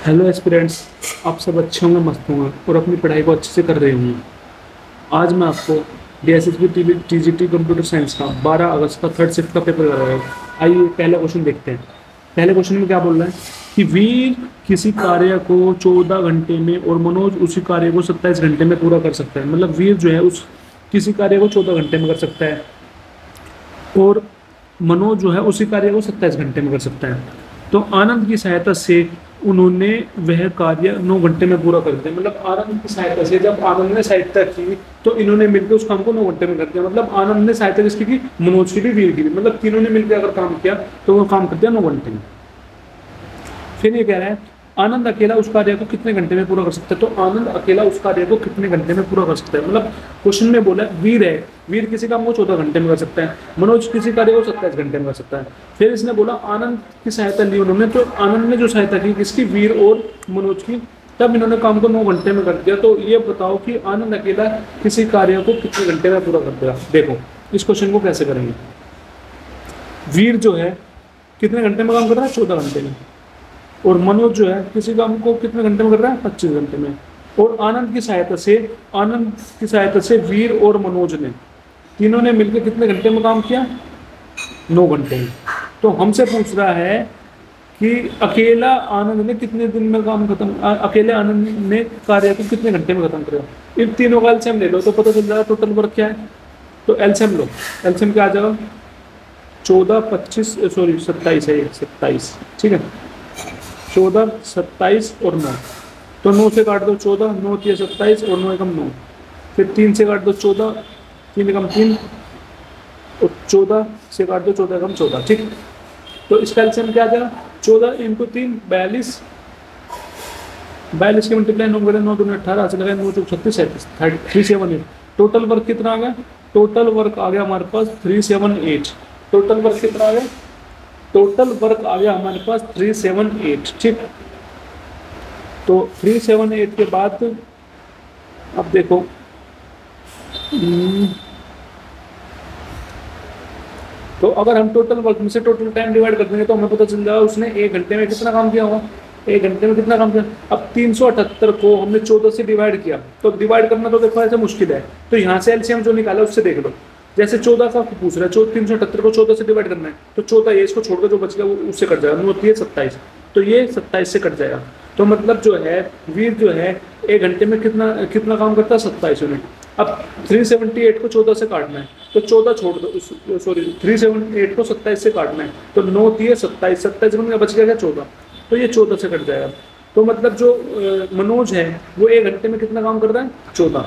Hello aspirants. आप सब अच्छे होंगे, मस्त होंगे और अपनी पढ़ाई को अच्छे से कर रहे होंगे। आज मैं आपको डीएसएसबी टीजीटी कंप्यूटर साइंस का 12 अगस्त का थर्ड शिफ्ट का पेपर कर रहा हूँ। आइए पहला क्वेश्चन देखते हैं। पहले क्वेश्चन में क्या बोल रहा है कि वीर किसी कार्य को 14 घंटे में और मनोज उसी कार्य को 27 घंटे में पूरा कर सकता है। मतलब वीर जो है उस किसी कार्य को 14 घंटे में कर सकता है और मनोज जो है उसी कार्य को 27 घंटे में कर सकता है। तो आनंद की सहायता से उन्होंने वह कार्य 9 घंटे में पूरा कर दिया। मतलब आनंद की सहायता से, जब आनंद ने सहायता की तो इन्होंने मिलकर उस काम को 9 घंटे में कर दिया। मतलब आनंद ने सहायता किसकी की? मनोज की भी, वीर की भी। मतलब तीनों ने मिलकर अगर काम किया तो वो काम कर दिया 9 घंटे में। फिर ये कह रहा है आनंद अकेला उस कार्य को कितने घंटे में पूरा कर सकता है। तो आनंद अकेला उस कार्य को कितने घंटे में पूरा कर सकता है। मतलब क्वेश्चन में बोला वीर है, वीर किसी काम को 14 घंटे में कर सकता है, मनोज किसी कार्य को 27 घंटे में कर सकता है। फिर इसने बोला आनंद की सहायता ली उन्होंने, तो आनंद ने जो सहायता की किसकी? वीर और मनोज की। तब इन्होंने काम को 9 घंटे में कर दिया। तो ये बताओ कि आनंद अकेला किसी कार्य को कितने घंटे में पूरा कर देगा। देखो इस क्वेश्चन को कैसे करेंगे। वीर जो है कितने घंटे में काम कर रहा है? 14 घंटे में। और मनोज जो है किसी काम को कितने घंटे में कर रहा है? 25 घंटे में। और आनंद की सहायता से वीर और मनोज ने, तीनों ने मिलकर कितने घंटे में काम किया? 9 घंटे में। तो हमसे पूछ रहा है कि अकेला आनंद ने कितने दिन में काम खत्म, अकेले आनंद ने कार्य को कितने घंटे में खत्म करेगा। इन तीनों का एलसीएम ले लो तो पता चल जाएगा टोटल वर्क क्या है। तो एलसीएम लो, एलसीएम क्या आ जाएगा? 14 25 सॉरी 27 है, 27। ठीक है, 14 27 और 9। तो 9 से काट दो 14, 9 3 27 और 9 एकम 9। फिर 3 से काट दो 14, 3 एकम 3 और 14 से काट दो 14 एकम 14। ठीक, तो इसका एलसीएम क्या आ जाएगा? 14 इंटू 3 42, 42 के मल्टीप्लाई 9 करें 9 दूनी 18 से लगाए 9 चौक 36 378। टोटल वर्क कितना आ गया? टोटल वर्क आ गया हमारे पास 378। टोटल वर्क कितना आ गया? टोटल वर्क आ गया हमारे पास 378। ठीक, तो 378 के बाद अब देखो तो अगर हम टोटल वर्क में से टोटल टाइम डिवाइड कर देंगे तो हमें पता चल जाएगा उसने 1 घंटे में कितना काम किया होगा। 1 घंटे में कितना काम किया? अब 378 को हमने 14 से डिवाइड किया, तो डिवाइड करना तो देखो ऐसे मुश्किल है। तो यहाँ से एलसीएम जो निकाला उससे देख लो। जैसे 14 का पूछ रहा है, 378 को 14 से डिवाइड करना है, तो 14 ये इसको छोड़कर जो बच गया वो उससे कट जाएगा। 9 3 27, तो ये 27 से कट जाएगा। तो मतलब जो है वीर जो है 1 घंटे में कितना काम करता है? 27 यूनिट। अब 378 को 14 से काटना है, तो 14 छोड़ दो, सॉरी 378 को 27 से काटना है, तो 9 3 27, 27 बन गया, बच गया क्या? 14। तो ये 14 से कट जाएगा। तो मतलब जो मनोज है वो 1 घंटे में कितना काम कर रहा है? 14।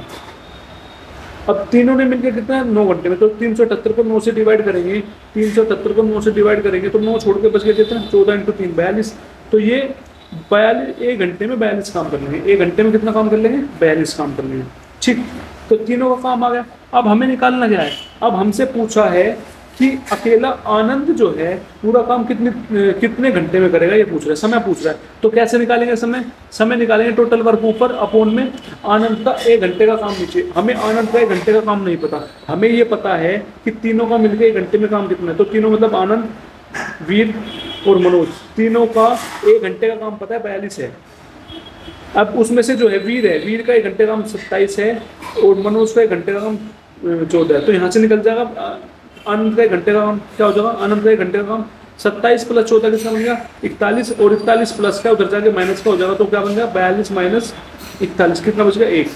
अब तीनों ने मिलकर कितना है? 9 घंटे में। तो 378 को 9 से डिवाइड करेंगे, 378 को 9 से डिवाइड करेंगे तो 9 छोड़ के बच गया कितना? 14 इंटू 3 42। तो ये 42 1 घंटे में 42 काम कर लेंगे। 1 घंटे में कितना काम कर लेंगे? 42 काम कर लेंगे। ठीक, तो तीनों का काम आ गया। अब हमें निकालना क्या है? अब हमसे पूछा है कि अकेला आनंद जो है पूरा काम कितने घंटे में करेगा, ये पूछ रहा है, समय पूछ रहा है। तो कैसे निकालेंगे समय निकालेंगे टोटल वर्क ऊपर अपोन में आनंद का 1 घंटे का काम नीचे। हमें आनंद का 1 घंटे का काम नहीं पता, हमें ये पता है कि तीनों का मिलकर 1 घंटे में काम कितना है। तो तीनों मतलब आनंद, वीर और मनोज, तीनों का 1 घंटे का काम पता है 42 है। अब उसमें से जो है वीर का 1 घंटे का काम 27 है और मनोज का 1 घंटे का काम 14 है। तो यहाँ से निकल जाएगा आनंद का 1 घंटे का काम क्या हो जाएगा? आनंद का 1 घंटे का काम 27 प्लस 14 कितना बन गया? 41। और 41 प्लस क्या उधर जाके माइनस का हो जाएगा, तो क्या बन गया? 42 माइनस 41 कितना बच गया? 1।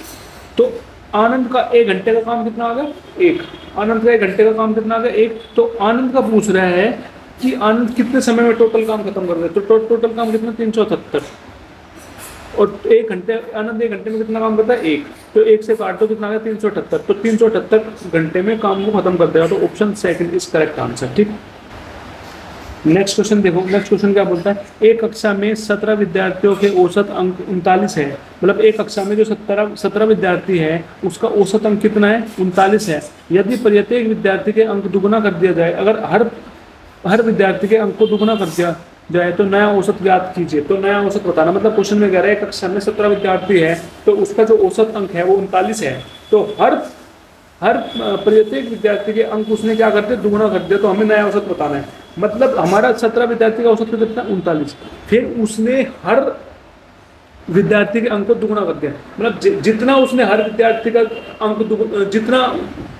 तो आनंद का 1 घंटे का काम कितना आ गया? 1। आनंद का 1 घंटे का काम कितना आ गया? 1। तो आनंद का पूछ रहा है कि आनंद कितने समय में टोटल काम खत्म कर रहे हैं। तो टोटल काम कितना? 378। और 1 घंटे, आनंद 1 घंटे में कितना काम करता है? 1। तो 1 से काट दो कितना आ गया? 378। तो 378 घंटे में काम को खत्म कर देगा। तो option second is correct answer. ठीक, नेक्स्ट क्वेश्चन देखो। नेक्स्ट क्वेश्चन क्या बोलता है? एक कक्षा में 17 विद्यार्थियों के औसत अंक 39 है। मतलब एक कक्षा में जो 17 विद्यार्थी है उसका औसत अंक कितना है? 39 है। यदि प्रत्येक विद्यार्थी के अंक दुगुना कर दिया जाए, अगर हर विद्यार्थी के अंक को दुगुना कर दिया जाए तो नया औसत ज्ञात कीजिए। तो नया औसत बताना, मतलब क्वेश्चन में कह रहा है कक्षा में 17 विद्यार्थी है तो उसका जो औसत अंक है वो 39 है। तो हर प्रत्येक विद्यार्थी के अंक उसने क्या कर दिया? दुगुना कर दिया। तो हमें नया औसत बताना है। मतलब हमारा 17 विद्यार्थी का औसत कितना? 39। फिर उसने विद्यार्थी के अंक को दुगुना कर दिया, मतलब जितना उसने हर विद्यार्थी का जितना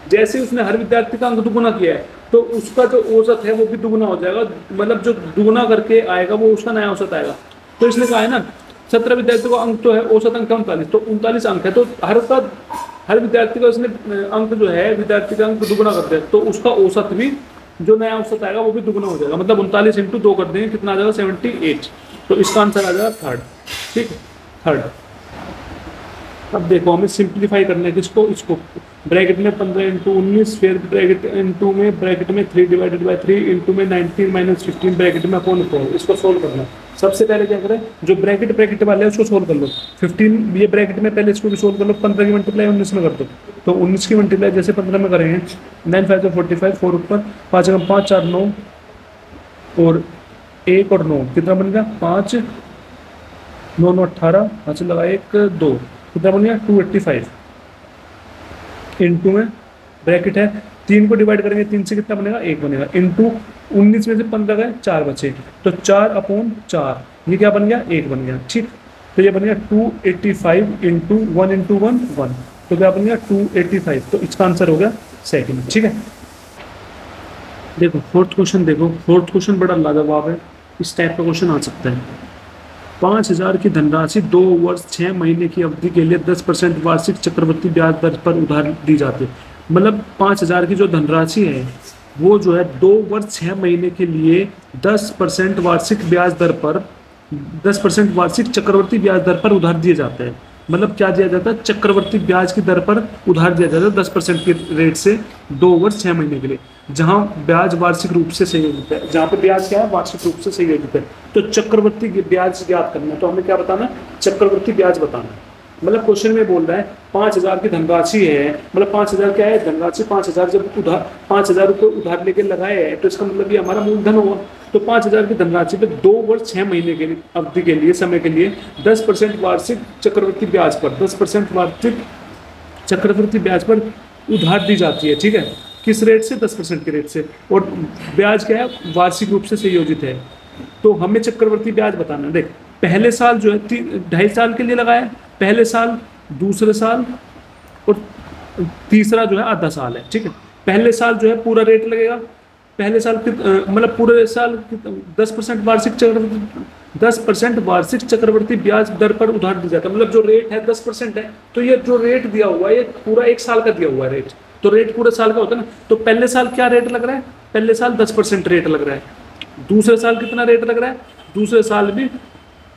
जैसे उसने हर विद्यार्थी का अंक दुगुना किया है तो उसका जो औसत है वो भी दुगुना हो जाएगा, मतलब जो दुगुना करके आएगा वो उसका नया औसत आएगा। तो इसने कहा है ना 17 विद्यार्थियों का अंक तो है, औसत अंक 39, तो 39 अंक है, तो हर विद्यार्थी का उसने अंक जो है विद्यार्थी का अंक दुगुना कर दिया, तो उसका औसत भी जो नया औसत आएगा वो भी दुगुना हो जाएगा, मतलब 39 × 2 कर देंगे कितना आ जाएगा 78। तो इसका आंसर आ जाएगा थर्ड। ठीक है, थर्ड। अब देखो हमें सिंप्लीफाई करना है किसको, इसको ब्रैकेट में 15 × 19, फिर ब्रैकेट इनटू में ब्रैकेट में 3 / 3 इनटू में 19 - 15 ब्रैकेट में अपॉन 4, इसको सोल्व करना है। सबसे पहले क्या करें, जो ब्रैकेट वाले है उसको सोल्व कर लो। 15 ये ब्रैकेट में पहले इसको भी सोल्व कर लो, 15 की मल्टीप्लाई 19 में कर दो, तो 19 की मल्टीप्लाई जैसे 15 में करेंगे 9 × 5 = 45, 4 ऊपर 5 × 5 = 4, 9 और 1 और 9 कितना बन गया 5, 9 9 18, हाथ से लगा 1 2, कितना बन गया 285। इनटू में ब्रैकेट है 3 को डिवाइड करेंगे 3 से कितना बनेगा 1 बनेगा, इनटू 19 में से 15 गए 4 बचे, तो 4/4 ये क्या बन गया 1 बन गया। ठीक, तो ये बन गया 285 × 1 × 1 1, तो क्या बन गया 285, तो इसका आंसर हो गया सेकंड। ठीक है, देखो फोर्थ क्वेश्चन, देखो फोर्थ क्वेश्चन बड़ा लाजवाब है, इस टाइप का क्वेश्चन आ सकता है। 5000 की धनराशि 2 वर्ष 6 महीने की अवधि के लिए 10% वार्षिक चक्रवृद्धि ब्याज दर पर उधार दी जाती है। मतलब 5000 की जो धनराशि है वो जो है 2 वर्ष 6 महीने के लिए 10% वार्षिक ब्याज दर पर 10% वार्षिक चक्रवृद्धि ब्याज दर पर उधार दिए जाते हैं। मतलब क्या दिया जाता है, चक्रवृद्धि ब्याज की दर पर उधार दिया जाता है 10% के रेट से 2 वर्ष 6 महीने के लिए, जहां ब्याज वार्षिक रूप से संयोजित है, जहां पे ब्याज क्या है वार्षिक रूप से संयोजित है। तो चक्रवृद्धि ब्याज ज्ञात करना है, तो हमें क्या बताना, चक्रवृद्धि ब्याज बताना है। मतलब क्वेश्चन में बोल रहा है 5000 की धनराशि है, मतलब 5000 क्या है धनराशि, 5000 जब उधार 5000 रुपये उधार लेके लगाए हैं तो इसका मतलब ये हमारा मूलधन होगा। तो 5000 की धनराशि पे 2 वर्ष 6 महीने के लिए अवधि के लिए समय के लिए 10% वार्षिक चक्रवृद्धि ब्याज पर 10% वार्षिक चक्रवृद्धि ब्याज पर उधार दी जाती है। ठीक है, किस रेट से 10% के रेट से, और ब्याज क्या है वार्षिक रूप से संयोजित है। तो हमें चक्रवृद्धि ब्याज बताना है। देख पहले साल जो है 2.5 साल के लिए लगाया, पहले साल, दूसरे साल और तीसरा जो है आधा साल है। ठीक है, पहले साल जो है पूरा रेट लगेगा, पहले साल मतलब पूरे साल 10% वार्षिक चक्रवृद्धि ब्याज दर पर उधार दी जाता है। मतलब जो रेट है 10% है, तो ये जो रेट दिया हुआ है ये पूरा 1 साल का दिया हुआ है रेट, तो रेट पूरे साल का होता है ना। तो पहले साल क्या रेट लग रहा है, पहले साल 10% रेट लग रहा है, दूसरे साल कितना रेट लग रहा है, दूसरे साल भी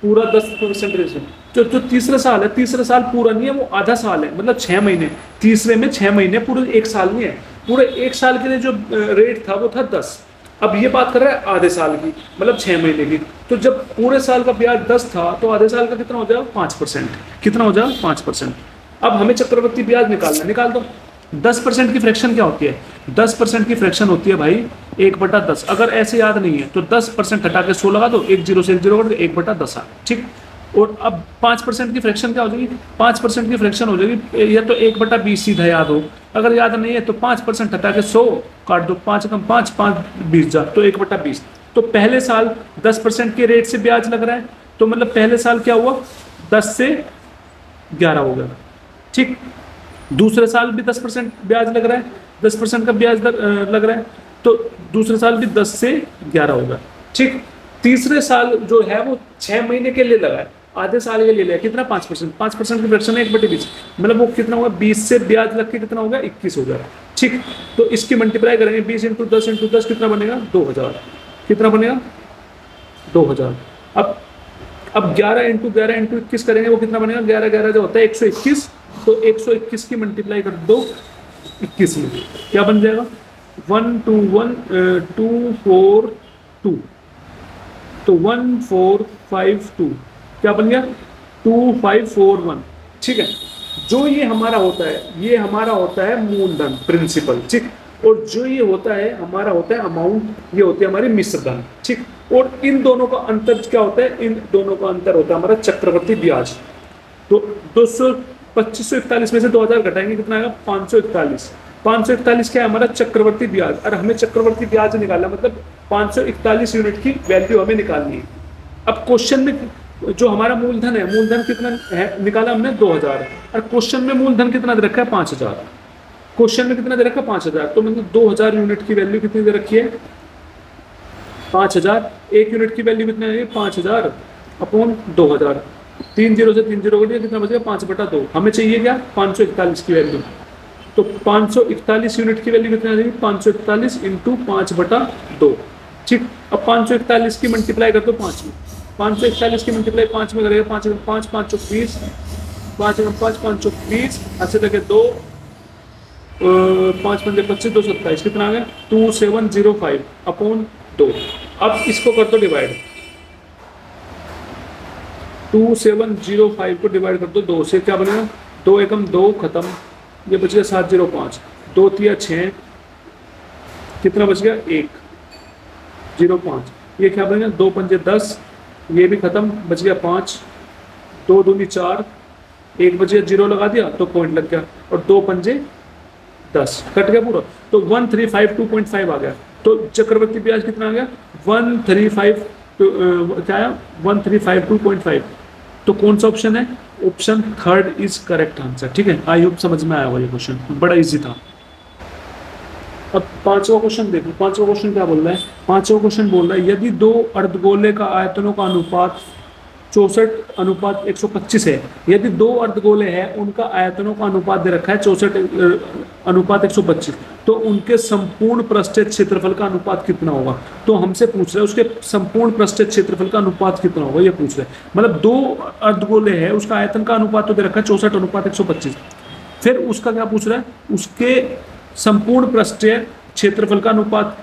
पूरा 10% रेट है। जो तीसरा साल है, तीसरा साल पूरा नहीं है, वो आधा साल है, मतलब 6 महीने, तीसरे में 6 महीने, पूरे 1 साल नहीं है। पूरे 1 साल के लिए जो रेट था वो था 10। अब ये बात कर रहा है आधे साल की, मतलब 6 महीने की। तो जब पूरे साल का ब्याज 10 था तो आधे साल का कितना हो जाएगा 5%, कितना हो जाएगा 5%। अब हमें चक्रवृद्धि ब्याज निकालना, निकाल दो। 10% की फ्रैक्शन क्या होती है, 10% की फ्रैक्शन होती है भाई 1/10। अगर ऐसे याद नहीं है तो 10% हटा के 100 लगा दो, 1 0 से 1 0 कर दो, 1/10 आ। ठीक, और अब 5% की फ्रैक्शन क्या हो जाएगी, 5% की फ्रैक्शन हो जाएगी या तो 1/20 सीधा याद हो, अगर याद नहीं है तो 5% हटा के 100 काट दो, 5 × 5 5 20 जा, तो 1/20। तो पहले साल 10% के रेट से ब्याज लग रहा है, तो मतलब पहले साल क्या हुआ 10 से 11 हो गया। ठीक, दूसरे साल भी 10% ब्याज लग रहा है, 10% का ब्याज लग रहा है, तो दूसरे साल भी 10 से 11 होगा। ठीक, तीसरे साल जो है वो 6 महीने के लिए लगा है, आधे साल के लिए लिया, कितना 5%, 5% की फ्रैक्शन है 1/20, मतलब वो कितना होगा 20 से ब्याज लग के कितना होगा 21 हो जाएगा। ठीक, तो इसकी मल्टीप्लाई करेंगे 20 × 10 × 10 कितना बनेगा 2000, कितना बनेगा 2000। अब 11 × 11 × 21 करेंगे, वो कितना बनेगा 11 11 जो होता है 121, तो 121 की मल्टीप्लाई कर दो 21 में, क्या बन जाएगा 242, तो 1452 क्या बन गया 2541। ठीक है, जो ये हमारा होता है, ये हमारा होता है मूलधन प्रिंसिपल। ठीक, और जो ये होता है हमारा होता है अमाउंट, ये होती है हमारी मिश्र धन। ठीक, और इन दोनों का अंतर क्या होता है, इन दोनों का अंतर होता है हमारा चक्रवृद्धि ब्याज। तो 2541 में से 2000 घटाएंगे कितना आएगा 541। 541 क्या है हमारा चक्रवर्ती ब्याज, और हमें चक्रवर्ती ब्याज निकालना, मतलब 541 यूनिट की वैल्यू हमें निकालनी है। अब क्वेश्चन में जो हमारा मूलधन है, मूलधन कितना है निकाला हमने 2000, और क्वेश्चन में मूलधन कितना दे रखा है 5000। क्वेश्चन में कितना दे रखा है 5000, तो मतलब 2000 यूनिट की वैल्यू कितनी दे रखी है 5000। एक यूनिट की वैल्यू कितनी है 5000 अपॉन 2000, 3 जीरो से 3 जीरो कटिए कितना बचेगा 5/2। हमें चाहिए क्या 541 की वैल्यू, तो 541 यूनिट की वैल्यू कितनी आ जाएगी 541 इंटू 5/2। ठीक, अब 541 की मल्टीप्लाई कर दो 5 में, 541 की मल्टीप्लाई 5 में करेगा 5 5 5 चौक 20, 5 5 5 चौक 20, अच्छे तक 2 5 5 25 227, कितना आ गया 2705 अपॉन 2। अब इसको कर दो डिवाइड, 2705 को डिवाइड कर दो 2 से, क्या बनेगा 2 एकम 2 खत्म, ये बच गया 705, 2 तिया 6, कितना बच गया 105, ये क्या बनेगा 2 पंजे 10, ये भी खत्म, बच गया 5, 2 दूनी 4, 1 बच गया, 0 लगा दिया तो पॉइंट लग गया, और 2 पंजे 10 कट गया पूरा, तो 1352.5 आ गया। तो चक्रवर्ती ब्याज कितना आ गया 135 क्या आया 1352.5। तो कौन सा ऑप्शन है, option third is correct answer. ठीक है, आई होप समझ में आया होगा, ये क्वेश्चन बड़ा इजी था। अब पांचवा क्वेश्चन देखो, पांचवा क्वेश्चन क्या बोल रहा है, पांचवा क्वेश्चन बोल रहा है यदि दो अर्धगोले का आयतनों का अनुपात 64:125 है, यदि दो अर्धगोले हैं उनका आयतनों का अनुपात दे रखा है 64:125, तो उनके संपूर्ण पृष्ठीय क्षेत्रफल का अनुपात कितना होगा। तो हमसे पूछ रहे हैं उसके संपूर्ण पृष्ठीय क्षेत्रफल का अनुपात कितना होगा, ये पूछ रहे हैं। मतलब दो अर्धगोले है, उसका आयतन का अनुपात तो दे रखा है 64:125, फिर उसका क्या पूछ रहा है, उसके संपूर्ण पृष्ठीय क्षेत्रफल का अनुपात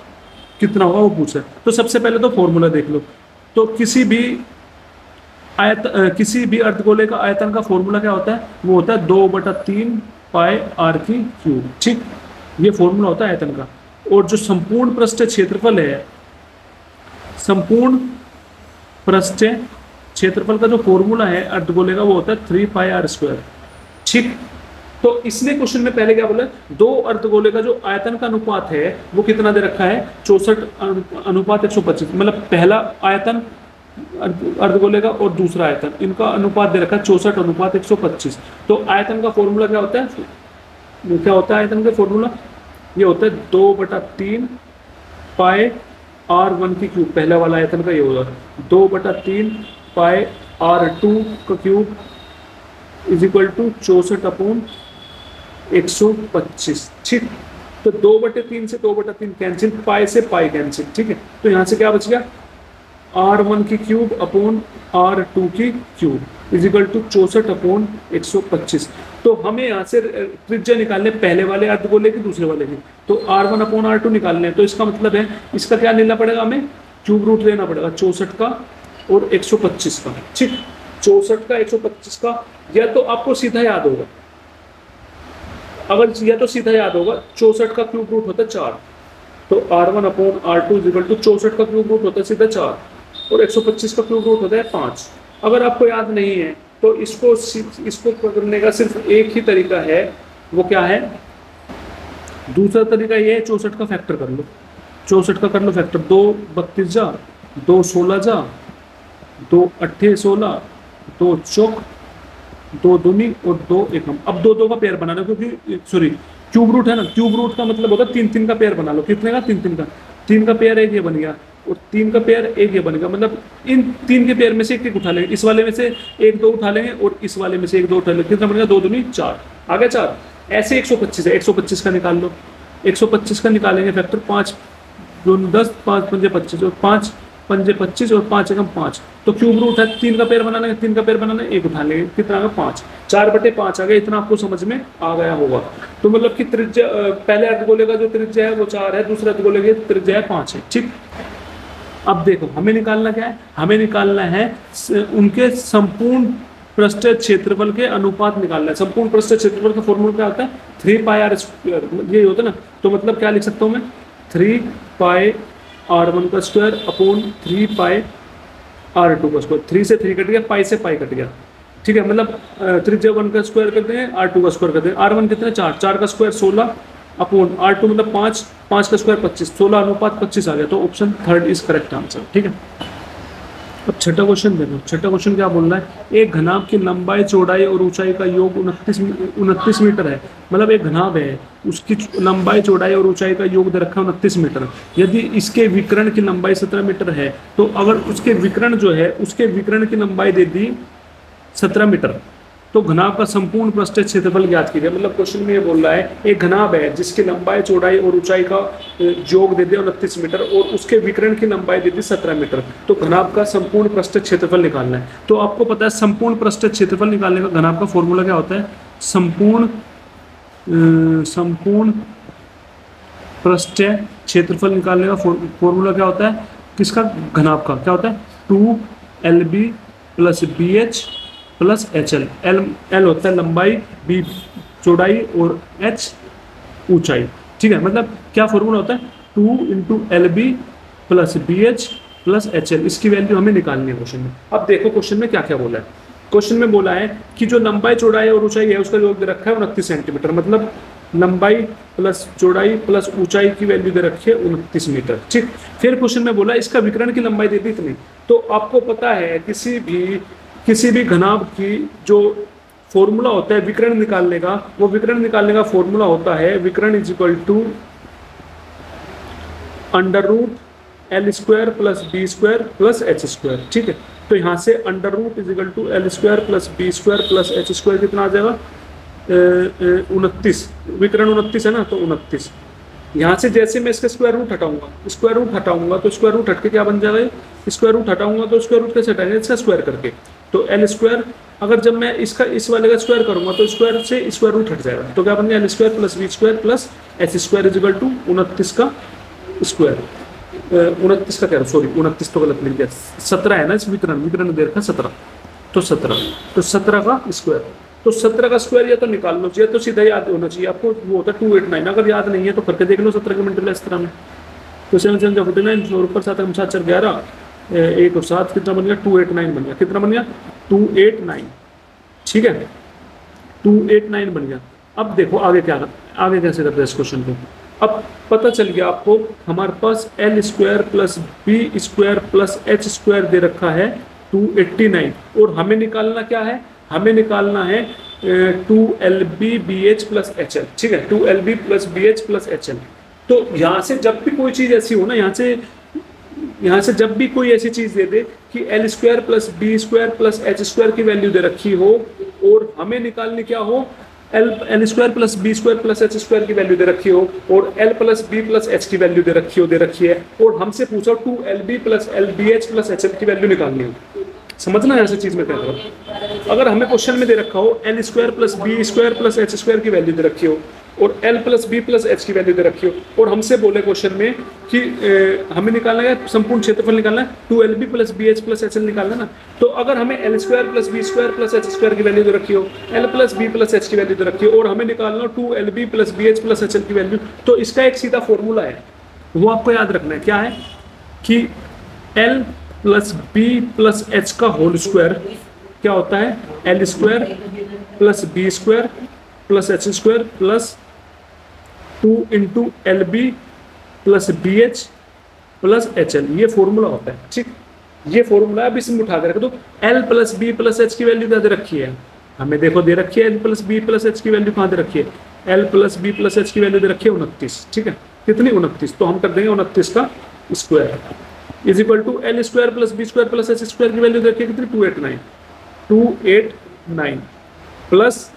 कितना होगा वो पूछ रहा है। तो सबसे पहले तो फॉर्मूला देख लो, तो किसी भी अर्धगोले का आयतन का फॉर्मूला क्या होता है, वो होता है 2/3 पाई आर की क्यूब। ठीक, ये फॉर्मूला होता है आयतन का। और जो संपूर्ण पृष्ठीय क्षेत्रफल है, संपूर्ण पृष्ठीय क्षेत्रफल का जो फॉर्मूला है अर्धगोले का, वो होता है 3 पाई आर स्क्वायर। ठीक, तो इसने क्वेश्चन में पहले क्या बोला, दो अर्धगोले का जो आयतन का अनुपात है वो कितना दे रखा है 64:125। मतलब पहला आयतन अर्धगोले का और दूसरा आयतन, इनका अनुपात दे रखा है 64:125। तो आयतन का फॉर्मूला क्या होता है, क्या होता है आयतन का फॉर्मूला, ये होता है 2/3 पाई r1 की क्यूब, पहला वाला आयतन का ये होगा 2/3 पाई r2 का क्यूब इज इक्वल टू 64/125। ठीक, तो 2/3 से 2/3 कैंसिल, पाई से पाई कैंसिल। ठीक है, तो यहाँ से क्या बच गया r1 की क्यूब अपॉन r2 की क्यूब इज इक्वल टू 64/125। तो हमें यहाँ से त्रिज्या निकालने पहले वाले अर्धगोले की, दूसरे वाले की, तो r1 अपॉन r2 निकालने हैं। तो इसका मतलब है इसका क्या लेना पड़ेगा, हमें क्यूब रूट लेना पड़ेगा 64 का और 125 का। ठीक, 64 का 125 का, या तो आपको सीधा याद होगा, अगर या तो सीधा याद होगा 64 का क्यूब रूट होता है 4, तो r1 upon r2 is equal to 64 का क्यूब रूट होता है सीधा 4 और 125 का क्यूब रूट होता है 5। अगर आपको याद नहीं है तो इसको करने का सिर्फ एक ही तरीका है, वो क्या है, दूसरा तरीका ये है 64 का फैक्टर कर लो, 64 का कर लो फैक्टर, 2 32 जा, 2 16 जा, 2 8 16, 2 चौक 2 दूनी और 2 एकम। अब 2 का पेयर बना लो, क्योंकि सॉरी क्यूब रूट है ना, क्यूब रूट का मतलब होता है 3 का पेयर बना लो। कितने का 3 का, 3 का पेयर एक ये बन गया और 3 का पेयर एक ये बनेगा। मतलब इन 3 के पेयर में से एक उठा लेंगे, इस वाले में से 1 2 उठा लेंगे और इस वाले में से 1 2 उठा लेंगे, कितना बनेगा 2 दूनी 4, आ गया 4। ऐसे 125 है, 125 का निकाल लो, 125 का निकालेंगे फैक्टर, 5 2 10, 5 पंजे 25 और 5 पंजे 25 और 5 एकम 5, तो क्यूब रूट है 3 का पेयर बना लेंगे, 3 का पेयर बनाना 1 उठा लेंगे, कितना आ गया 5, 4/5 आ गया। इतना आपको समझ में आ गया होगा। तो मतलब कि त्रिज्या पहले अर्धगोले का जो त्रिज्या है वो 4 है, दूसरे अर्धगोले की त्रिज्या है 5 है। ठीक, अब देखो हमें निकालना क्या है, हमें निकालना है उनके संपूर्ण पृष्ठीय क्षेत्रफल के अनुपात निकालना है। संपूर्ण पृष्ठीय क्षेत्रफल का फॉर्मूला क्या होता है 3 पाई आर स्क्वायर, ये होता है ना। तो मतलब क्या लिख सकता हूँ मैं 3 पाई r1 का स्क्वायर अपॉन 3 पाई r2 का स्क्वायर। 3 से 3 कट गया, पाई से पाई कट गया। ठीक है, मतलब त्रिज्या 1 का स्क्वायर करते हैं, r2 का स्क्वायर करते हैं। r1 कितने 4, 4 का स्क्वायर 16 अपॉन r2 मतलब 5, 5 का स्क्वायर 25, 16 अनुपात 25 आ गया। तो option third is correct answer. ठीक है, अब छठा क्वेश्चन देखो, छठा क्वेश्चन क्या बोल रहा है, एक घनाभ की लंबाई चौड़ाई और ऊंचाई का योग 29 मीटर है। मतलब एक घनाभ है, उसकी लंबाई चौड़ाई और ऊंचाई का योग दे रखा है 29 मीटर। यदि इसके विकर्ण की लंबाई 17 मीटर है, तो अगर उसके विकर्ण जो है, उसके विकर्ण की लंबाई दे दी 17 मीटर, तो घनाभ का संपूर्ण पृष्ठीय क्षेत्रफल ज्ञात कीजिए। मतलब क्वेश्चन में ये बोल रहा है, एक घनाभ है जिसकी लंबाई चौड़ाई और ऊंचाई का योग दे दे 29 मीटर और उसके विकर्ण की लंबाई दे दी 17 मीटर, तो घनाभ का संपूर्ण पृष्ठीय क्षेत्रफल निकालना है। तो आपको पता है संपूर्ण पृष्ठीय क्षेत्रफल निकालने का घनाभ का फॉर्मूला क्या होता है, संपूर्ण पृष्ठीय क्षेत्रफल निकालने का फॉर्मूला क्या होता है, किसका, घनाभ का क्या होता है, 2LB plus BH plus HL। L होता है लंबाई, B चौड़ाई और H ऊंचाई। ठीक है, मतलब क्या फॉर्मूला होता है, 2 into LB plus BH plus HL। इसकी वैल्यू हमें निकालनी है क्वेश्चन में। अब देखो क्वेश्चन में क्या क्या बोला है। क्वेश्चन में बोला है कि जो लंबाई चौड़ाई और ऊंचाई है उसका योग दे रखा है 29 सेंटीमीटर। मतलब लंबाई प्लस चौड़ाई प्लस ऊंचाई की वैल्यू दे रखी है 29 मीटर। ठीक, फिर क्वेश्चन में बोला इसका विकर्ण की लंबाई दे दी इतनी। तो आपको पता है किसी भी घनाभ की जो फॉर्मूला होता है विकर्ण निकालने का, वो विकर्ण निकालने का फॉर्मूला होता है विकर्ण is equal to under root L square plus B square plus H square. ठीक है, तो यहाँ से under root is equal to L square plus B square plus H square कितना आ जाएगा, 29। विकर्ण 29 है ना, तो 29। यहाँ से जैसे मैं इसका स्क्वायर रूट हटाऊंगा तो स्क्वायर रूट हटके क्या बन जाएगा, स्क्वायर रूट हटाऊंगा तो स्क्वायर रूट कैसे हटाएंगे, इसका स्क्वायर करके। तो L स्क्वायर, अगर जब मैं इसका इस वाले का स्क्वायर करूंगा तो स्क्वायर से स्क्वायर रूट हट जाएगा, तो क्या बन गया, L square plus B square plus H square is equal to 29 का स्क्वायर। 29 का कह रहा, सॉरी 29 तो गलत लिख दिया, 17 है ना, इस विकर्ण दे रखा 17, तो 17 का स्क्वायर। तो 17 का स्क्वायर या तो निकाल लो, या तो सीधा याद होना चाहिए आपको, वो होता है 289। अगर याद नहीं है तो करके देख लो 17 के मल्टीप्लाई इस तरह में, तो 7 7 49 और ऊपर 7 7 4 11 1 और 7 कितना बन गया, 289 बन गया। कितना बन गया, 289। ठीक है, 289 बन गया। अब देखो आगे कैसे करते हैं इस क्वेश्चन को। अब पता चल गया आपको, हमारे पास L square plus B square plus H square दे रखा है 289, और हमें निकालना क्या है, हमें निकालना है 2LB BH प्लस HL। ठीक है, 2LB plus BH plus HL। तो यहाँ से जब भी कोई चीज़ ऐसी हो ना, यहाँ से जब भी कोई ऐसी चीज़ दे दे कि L square plus B square plus H square की वैल्यू दे रखी हो और हमें निकालनी क्या हो, L square plus B square plus H square की वैल्यू दे रखी हो और L plus B plus H की वैल्यू दे रखी है, और हमसे पूछा 2LB plus LBH plus HL की वैल्यू निकालनी हो। समझना ऐसी चीज में क्या करो, अगर हमें क्वेश्चन में दे रखा हो L square plus B square plus H square की वैल्यू दे रखी हो और L plus B plus H की वैल्यू दे रखी हो, और हमसे बोले क्वेश्चन में कि हमें निकालना है संपूर्ण क्षेत्रफल निकालना है, 2LB plus BH plus HL निकालना ना, तो अगर हमें L square plus B square plus H square की वैल्यू दे रखी हो, L plus B plus H की वैल्यू दे रखी हो, और हमें निकालना हो 2LB plus BH plus HL की वैल्यू, तो इसका एक सीधा फॉर्मूला है, वो आपको याद रखना है। क्या है कि L plus B plus H का होल स्क्वायर क्या होता है, L square plus B square plus H square plus 2 into LB plus BH plus HL, ये फॉर्मूला होता है। ठीक, ये फॉर्मूला अब इसमें उठा के रख दो। L plus B plus H की वैल्यू क्या दे रखी है, हमें देखो दे रखी है L plus B plus H की वैल्यू कहाँ दे रखी है, L plus B plus H की वैल्यू दे रखी है 29। ठीक है, कितनी 29, तो हम कर देंगे 29 का square is equal to L square plus B square plus H square की वैल्यू देखिए कितनी 289 प्लस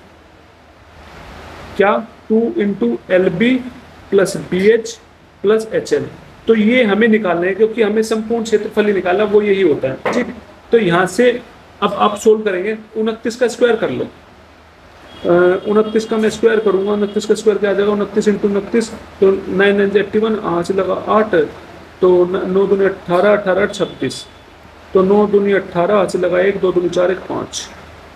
क्या 2 into LB plus BH plus HL। तो ये हमें निकालना है क्योंकि हमें संपूर्ण क्षेत्रफल ही निकालना, वो यही होता है। ठीक, तो यहाँ से अब आप सोल्व करेंगे, 29 का स्क्वायर कर लो, 29 का मैं स्क्वायर करूंगा, 29 का स्क्वायर क्या आ जाएगा, 29 इंटू 29 तो 9 9 81, आज से लगा 8, तो 9 दूनी 18, 18 26, तो 9 दूनी 18, हाथ से लगा 1, 2 दूनी 4, 1 5,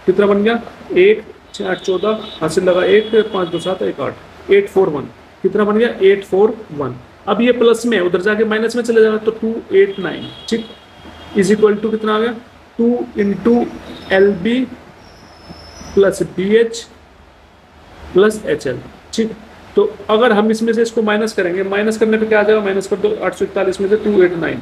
कितना बन गया 1 6 8 14, हाथ से लगा 1 5 2 7 1 8, 841, कितना बन गया 841। अब ये प्लस में उधर जाके माइनस में चले जाएगा तो 289। ठीक, इज इक्वल टू कितना आ गया 2 into LB plus BH plus HL। ठीक, तो अगर हम इसमें से इसको माइनस करेंगे, माइनस करने पे क्या आ जाएगा, माइनस कर दो 841 में से 289,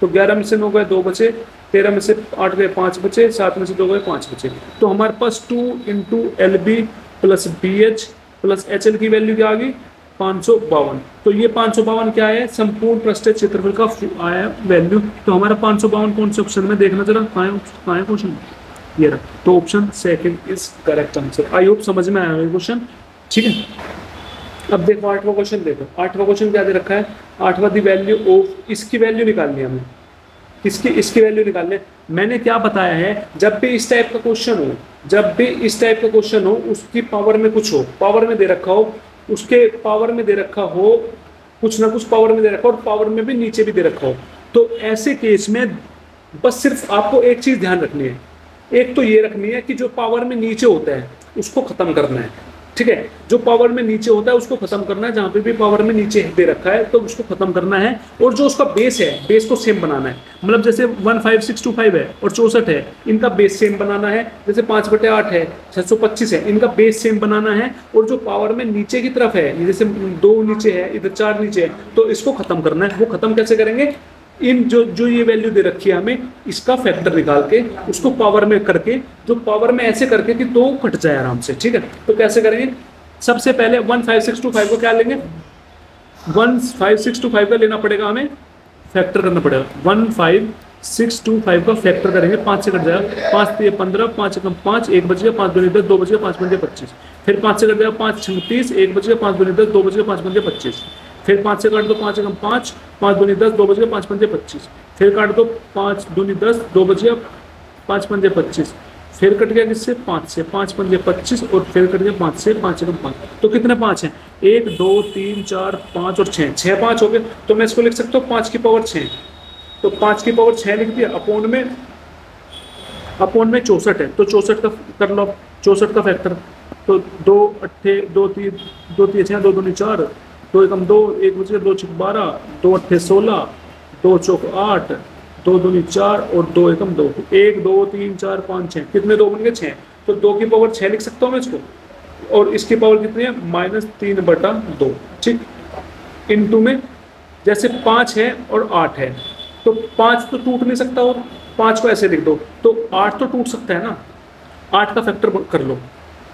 तो 11 में से 9 गए 2 बचे, 13 में से 8 गए 5 बचे, 7 में से 2 गए 5 बचे। तो हमारे पास 2 into LB plus BH plus HL की वैल्यू क्या आ गई 552। तो ये 552 क्या है, संपूर्ण पृष्ठीय क्षेत्रफल का आया वैल्यू। तो हमारा 552 कौन से ऑप्शन में, देखना जरा कहाँ है क्वेश्चन, ये रहा। तो option second is correct answer. I hope समझ में आया है क्वेश्चन, ठीक है। अब देखो 8वां क्वेश्चन देखो, 8वां क्वेश्चन क्या दे रखा है, 8वां दी वैल्यू ऑफ, इसकी वैल्यू निकालनी है हमें, इसकी वैल्यू निकालने। मैंने क्या बताया है, जब भी इस टाइप का क्वेश्चन हो, जब भी इस टाइप का क्वेश्चन हो, उसकी पावर में कुछ हो, पावर में दे रखा हो, उसके पावर में दे रखा हो, कुछ ना कुछ पावर में दे रखा हो, और पावर में भी नीचे भी दे रखा हो, तो ऐसे केस में बस सिर्फ आपको एक चीज ध्यान रखनी है। एक तो ये रखनी है कि जो पावर में नीचे होता है उसको खत्म करना है, ठीक है। जो पावर में नीचे होता है उसको खत्म करना है, जहां पे भी पावर में नीचे दे रखा है तो उसको खत्म करना है। और जो उसका बेस है, बेस को सेम बनाना है। मतलब जैसे 15625 है और 64 है, इनका बेस सेम बनाना है। जैसे 5/8 है, 625 है, इनका बेस सेम बनाना है। और जो पावर में नीचे की तरफ है, जैसे 2 नीचे है, इधर 4 नीचे है, तो इसको खत्म करना है। वो खत्म कैसे करेंगे, इन जो ये वैल्यू दे रखी है हमें, इसका फैक्टर निकाल के उसको पावर में करके, जो पावर में ऐसे करके कि 2 कट जाए आराम से, ठीक है। तो कैसे करेंगे, सबसे पहले 15625 को क्या लेंगे, 15625 का लेना पड़ेगा, हमें फैक्टर करना पड़ेगा। 15625 का फैक्टर करेंगे, 5 से कट जाएगा, 5 3 15, 5 एकम 5, 1 बच गया, 5 दूनी 10, 2 बच गया, 5 पंजे 25। फिर 5 से कट जाएगा, 5 6 30, 1 बच गया, 5 दूनी 10, 2 बच गया, 5 पंजे 25। फिर 5 से काट दो, 5 एकम 5, 5 दूनी 10, 2 बच गया, 5 पंजे 25। फिर काट दो, 5 दूनी 10, 2 बच गया, 5 पंजे 25। फिर कट गया किससे, 5 से, 5 पंजे 25, और फिर कट गया 5 से, 5 एकम 5। तो कितने 5 हैं, 1 2 3 4 5 और 6, 6 5 हो गए। तो मैं इसको लिख सकता हूँ 5 की पावर 6। तो 5 की पावर 6 लिख दिया, अपोन में 64 है, तो 64 का कर लो, 64 का फैक्टर। तो 2 8 2 3 2 3 6, 2 दूनी 4, 2 एकम 2, 1 बच गया, 2 6 12, 2 8 16, 2 चौक 8, 2 दूनी 4 और 2 एकम 2, 1 2 3 4 5 6, कितने 2 बन गए 6। तो 2 की पावर 6 लिख सकता हूँ मैं इसको, और इसकी पावर कितनी है -3/2, ठीक। इनटू में जैसे 5 है और 8 है, तो 5 तो टूट नहीं सकता, और 5 को ऐसे लिख दो, तो 8 तो टूट सकता है ना, 8 का फैक्टर कर लो।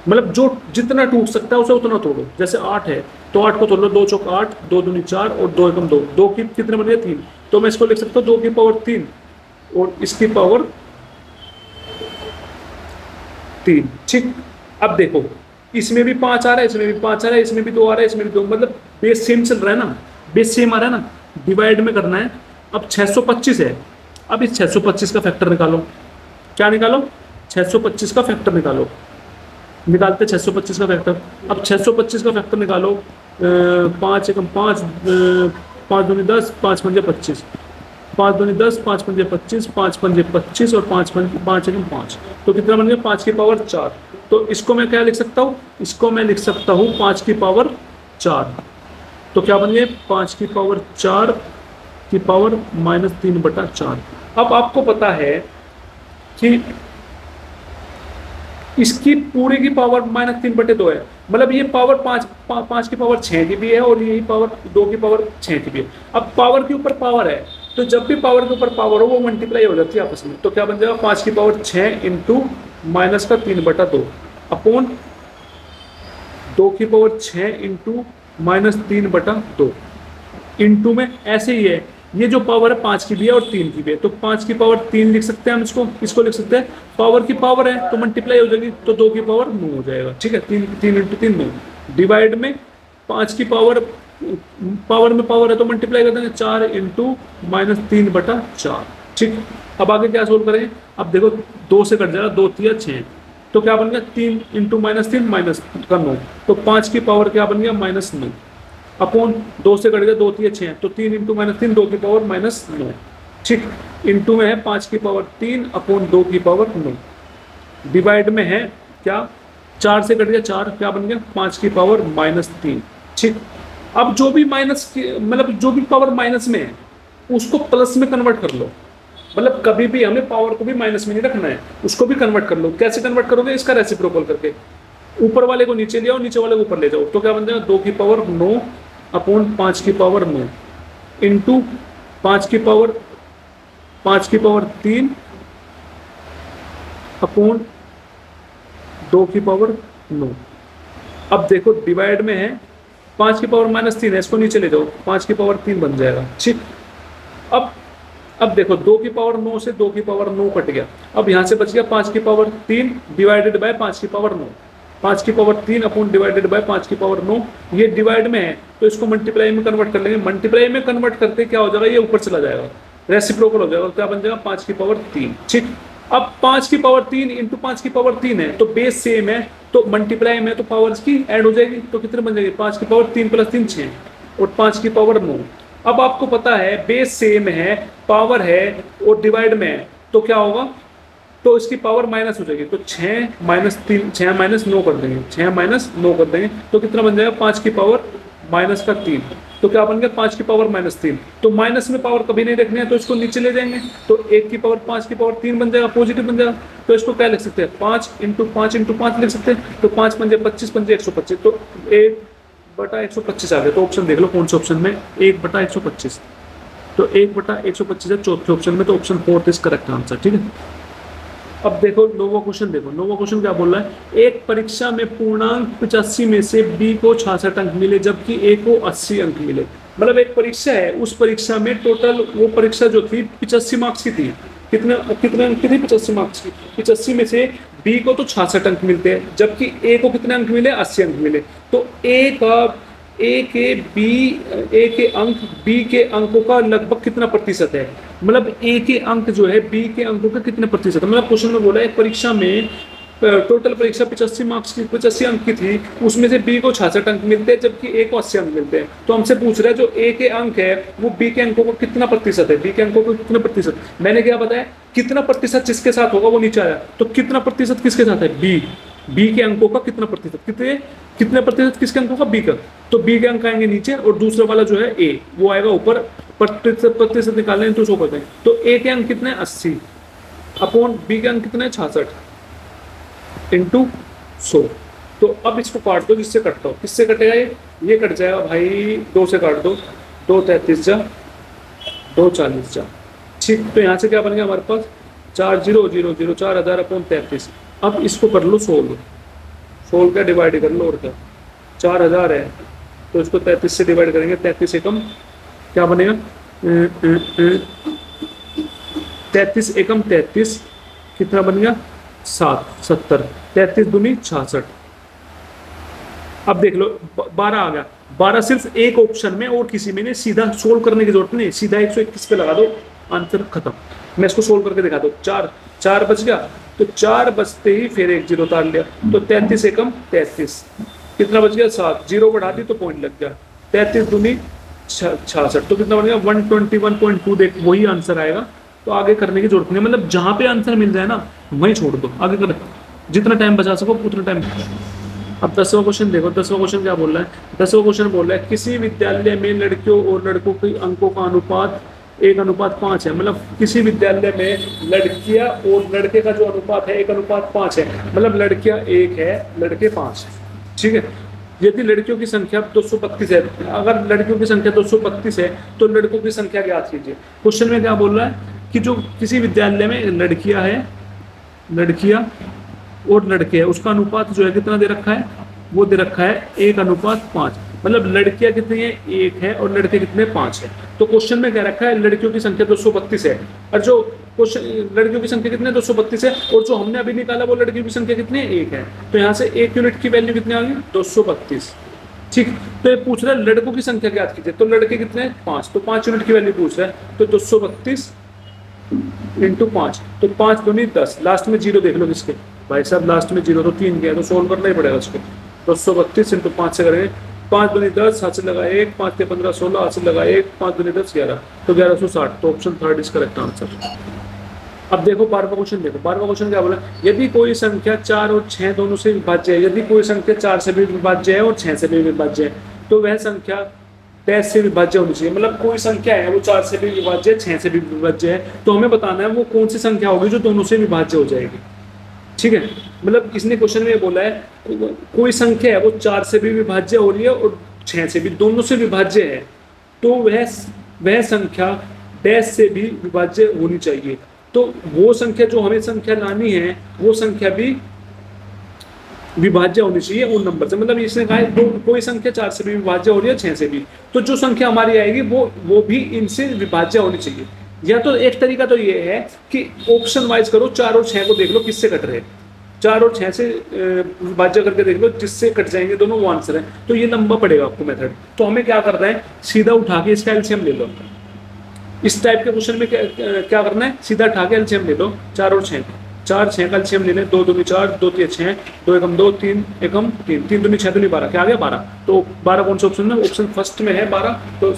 मतलब जो जितना टूट सकता है उसे उतना तोड़ो। जैसे 8 है तो 8 को तोड़ लो, 2 चौक 8, 2 दूनी 4 और 2 एकम 2, 2 की कितने बन गए 3। तो मैं इसको लिख सकता हूँ 2 की पावर 3 और इसकी पावर 3, ठीक। अब देखो इसमें भी 5 आ रहा है, इसमें भी 5 आ रहा है, इसमें भी 2 आ रहा है, इसमें भी 2, मतलब बेस सेम चल रहा है ना, बेस सेम आ रहा है ना। डिवाइड में करना है। अब 625 है, अब इस 625 का फैक्टर निकालो। क्या निकालो, 625 का फैक्टर निकालो। निकालते 625 का फैक्टर। अब 625 का फैक्टर निकालो, 5 एकम 5, 5 दूनी 10, 5 पंजे 25, 5 दूनी 10, 5 पंजे 25, 5 पंजे 25 और 5 एकम 5, तो कितना बन गया 5 की पावर 4। तो इसको मैं क्या लिख सकता हूँ, इसको मैं लिख सकता हूँ 5 की पावर 4। तो क्या बन गया 5 की पावर 4 की पावर -3/4। अब आपको पता है कि इसकी पूरी की पावर -3/2 है, मतलब ये पावर 5 की पावर 6 की भी है और यही पावर 2 की पावर 6 की भी है। अब पावर के ऊपर पावर है, तो जब भी पावर के ऊपर पावर हो वो मल्टीप्लाई हो जाती है आपस में। तो क्या बन जाएगा 5 की पावर 6 इंटू -3/2 अपॉन 2 की पावर 6 इंटू -3/2 इंटू में ऐसे ही है। ये जो पावर है 5 की भी है और 3 की भी है, तो 5 की पावर 3 लिख सकते हैं हम, इसको लिख सकते हैं। पावर की पावर है तो मल्टीप्लाई हो जाएगी, तो 2 की पावर 9 हो जाएगा, ठीक है। 3 इंटू 3 9। डिवाइड में 5 की पावर में पावर है तो मल्टीप्लाई कर देंगे, 4 इंटू -3/4, ठीक। अब आगे क्या सोल्व करें, अब देखो 2 से कट जाएगा, 2 3 6, तो क्या बन गया 3 इंटू -3 -9, तो 5 की पावर क्या बन गया -9 अपॉन 2 से कट गया, 2 3 6, तो 3 इंटू -3, 2 की पावर -9, ठीक। इंटू में है 5 की पावर 3 अपॉन 2 की पावर 9। डिवाइड में है क्या, 4 से कट गया 4, क्या बन गया 5 की पावर -3, ठीक। अब जो भी मतलब जो भी पावर माइनस में है उसको प्लस में कन्वर्ट कर लो। मतलब कभी भी हमें पावर को भी माइनस में नहीं रखना है, उसको भी कन्वर्ट कर लो। कैसे कन्वर्ट करोगे, इसका रेसिप्रोकल करके ऊपर वाले को नीचे ले आओ, नीचे वाले को ऊपर ले जाओ, तो क्या बन जाएगा 2 की पावर 9 अपॉन 5 की पावर 9 इंटू 5 की पावर 5⁻³ अपॉन 2⁻9। अब देखो डिवाइड में है 5⁻³ है, इसको नीचे ले जाओ 5⁻³ बन जाएगा। ठीक, अब देखो 2⁻9 से 2⁻9 कट गया। अब यहाँ से बच गया 5⁻³ divided by 5⁻9। 5⁻³ upon divided by 5⁻9, ये डिवाइड में है तो इसको मल्टीप्लाई में कन्वर्ट कर लेंगे। मल्टीप्लाई में कन्वर्ट करते क्या हो जाएगा, ये ऊपर चला जाएगा, रेसिप्रोकल हो जाएगा, क्या बन जाएगा 5⁻3। ठीक, अब 5⁻3 इंटू 5⁻3 है तो बेस सेम है, तो मल्टीप्लाई में तो पावर्स की ऐड हो जाएगी, तो कितने बन जाएगी 5⁻3 + 3 6 और 5⁻9। अब आपको पता है बेस सेम है, पावर है और डिवाइड में है, तो क्या होगा, तो इसकी पावर माइनस हो जाएगी, तो 6 - 3 6 - 9 कर देंगे, 6 - 9 कर देंगे तो कितना बन जाएगा 5⁻³ तो क्या बन गया 5⁻³ तो माइनस में पावर कभी नहीं रखनी है, तो इसको नीचे ले जाएंगे तो 1⁻5⁻3 बन जाएगा, पॉजिटिव बन जाएगा। तो इसको क्या लिख सकते हैं 5 × 5 × 5 लिख सकते हैं, तो 5 × 5 = 25 × 125, तो 1/125 आ गया। तो ऑप्शन देख लो कौन से ऑप्शन में 1/125, तो 1/125 है चौथे ऑप्शन में, तो ऑप्शन 4 इज करेक्ट आंसर। ठीक है, अब देखो नोवा क्वेश्चन, देखो नोवा क्वेश्चन क्या बोल रहा है, एक परीक्षा में पूर्णांक 85 में से बी को 66 अंक मिले जबकि ए को 80 अंक मिले। मतलब एक परीक्षा है, उस परीक्षा में टोटल वो परीक्षा जो थी 85 मार्क्स की थी, कितने कितने अंक की थी 85 मार्क्स की। 85 में से बी को तो 66 अंक मिलते हैं जबकि ए को कितने अंक मिले 80 अंक मिले। तो ए के अंक बी के अंकों का लगभग कितना प्रतिशत है, मतलब ए के अंक जो है बी के अंकों का कितने प्रतिशत है। मतलब क्वेश्चन में बोला है परीक्षा में टोटल परीक्षा 85 मार्क्स की 85 अंक की थी, उसमें से बी को 66 अंक मिलते हैं जबकि ए को 80 अंक मिलते हैं। तो हमसे पूछ रहा है जो ए के अंक है वो बी के अंकों को कितना प्रतिशत है, बी के अंकों को कितना प्रतिशत। मैंने क्या बताया कितना प्रतिशत जिसके साथ होगा वो नीचे आया, तो कितना प्रतिशत किसके साथ है बी के अंकों का कितना प्रतिशत, कितने प्रतिशत किसके अंकों का बी का, तो बी के अंक आएंगे नीचे और दूसरा वाला जो है ए वो आएगा ऊपर। प्रतिशत निकालने हैं तो शो करते हैं, तो ए के अंक कितने 80 अपॉन बी के अंक कितने 66 इंटू 100। तो अब इसको काट दो, जिससे कटता हो, किससे कटेगा ये कट जाएगा भाई 2 से काट दो, 2 33 जा 2 40 जा। ठीक, तो यहाँ से क्या बन गया हमारे पास 4000 4000 अपॉन 33। अब इसको कर लो 16 का डिवाइड कर लो, और क्या 4000 है तो इसको 33 से डिवाइड करेंगे, 33 एकम क्या बनेगा 33 एकम 33 कितना बन गया 70, 33 दूनी 66। अब देख लो 12 आ गया, 12 सिर्फ एक ऑप्शन में और किसी में नहीं, सीधा सोल्व करने की जरूरत नहीं, सीधा 121 पे लगा दो, आंसर खत्म। मैं इसको सोल्व करके दिखा दो, 4 बच गया, तो 4 बचते ही फिर 1 0 उतार लिया, तो 33 एकम 33 कितना बच गया 7, 0 बढ़ा दी तो पॉइंट लग गया, 33 दूनी 66, तो कितना बन गया 121.2। देख वही आंसर आएगा, तो आगे करने की जरूरत नहीं, मतलब जहां पे आंसर मिल जाए ना वहीं छोड़ दो, आगे कर जितना टाइम बचा सको उतना टाइम। अब 10वां क्वेश्चन देखो, 10वां क्वेश्चन क्या बोल रहा है, 10वां क्वेश्चन बोल रहा है किसी विद्यालय में लड़कियों और लड़कों के अंकों का अनुपात 1:5 है। मतलब किसी विद्यालय में लड़कियां और लड़के का जो अनुपात है 1:5 है, मतलब लड़कियां 1 है लड़के 5 है। ठीक है, यदि लड़कियों की संख्या 232 है, अगर लड़कियों की संख्या 232 है तो लड़कों की संख्या ज्ञात कीजिए। क्वेश्चन में क्या बोल रहा है कि जो किसी विद्यालय में लड़कियां और लड़के हैं उसका अनुपात जो है कितना दे रखा है, वो दे रखा है 1:5। मतलब लड़कियां कितनी है 1 है और लड़के कितने 5 है। तो क्वेश्चन में क्या रखा है लड़कियों की संख्या 232 है, और जो क्वेश्चन लड़कियों की संख्या कितने 232 है, और जो हमने अभी निकाला वो लड़कियों की संख्या कितनी है 1 है। तो यहाँ से 1 यूनिट की वैल्यू कितनी आ गई 232। ठीक, तो ये पूछ रहा है लड़कों की संख्या ज्ञात कीजिए, तो लड़के कितने 5, तो 5 यूनिट की वैल्यू पूछ रहा है, तो 232 इंटू 5, तो 5 दूनी 10, लास्ट में 0 देख लो किसके भाई साहब, लास्ट में 0 तो 3 गया, तो सोल्व करना ही पड़ेगा उसको। 232 इंटू 5 से करेंगे, 5 दूनी 10, हाथ से लगा 1, 5 के 15 16, हाथ से लगा 1, 5 दूनी 10 11, तो 1160, तो ऑप्शन 3 इज करेक्ट आंसर। अब देखो 12वां क्वेश्चन देखो, 12वां क्वेश्चन क्या बोला, यदि कोई संख्या 4 और 6 दोनों से विभाज्य है, यदि कोई संख्या 4 से भी विभाज्य है और 6 से भी विभाज्य है, तो वह संख्या डैश से विभाज्य होनी चाहिए। मतलब कोई संख्या है वो 4 से भी विभाज्य है 6 से भी विभाज्य है, तो हमें बताना है वो कौन सी संख्या होगी जो दोनों से विभाज्य हो जाएगी। ठीक है, मतलब इसने क्वेश्चन में ये बोला है कोई संख्या है वो 4 से भी विभाज्य हो रही है और 6 से भी, दोनों से विभाज्य है, तो वह संख्या डैश से भी विभाज्य होनी चाहिए। तो वो संख्या जो हमें संख्या लानी है वो संख्या भी विभाज्य होनी चाहिए उन नंबर से। मतलब इसने कहा है कोई संख्या 4 से भी विभाज्य हो रही है 6 से भी, तो जो संख्या हमारी आएगी वो भी इनसे विभाज्य होनी चाहिए। या तो एक तरीका तो ये है कि ऑप्शन वाइज करो, 4 और 6 को देख लो किससे कट रहे हैं, 4 और 6 से विभाज्य करके देख लो, जिससे कट जाएंगे दोनों वो आंसर है। तो ये लंबा पड़ेगा आपको मेथड। तो हमें क्या करना है, सीधा उठा के इसका एलसीएम ले लो। इस टाइप के क्वेश्चन में क्या करना है, सीधा उठा के एलसीएम ले लो 4 और 6, 4 6 का एलसीएम ले लें, 2 दूनी 4, 2 3 6, 2 एकम 2, 3 एकम 3, 3 दूनी 6 दूनी 12, क्या आ गया 12। तो 12 कौन सा ऑप्शन में, ऑप्शन फर्स्ट में है 12, तो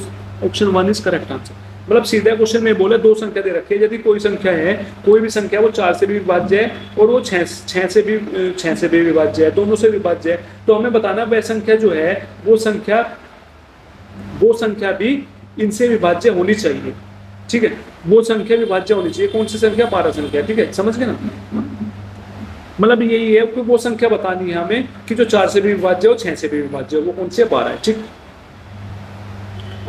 ऑप्शन 1 इज करेक्ट आंसर। मतलब सीधा क्वेश्चन में बोले 2 संख्या दे रखी है, यदि कोई संख्या है, कोई भी संख्या वो 4 से भी विभाज्य है और वो 6 से भी विभाज्य है, दोनों से विभाज्य है, तो हमें बताना वह संख्या जो है वो संख्या भी इनसे विभाज्य होनी चाहिए। ठीक है, वो संख्या विभाज्य होनी चाहिए। कौन सी संख्या, 12 संख्या। ठीक है, समझ गए ना। मतलब यही है कि वो संख्या बतानी है हमें कि जो 4 से भी विभाज्य हो 6 से भी विभाज्य हो, वो कौन सी है, 12 है। ठीक,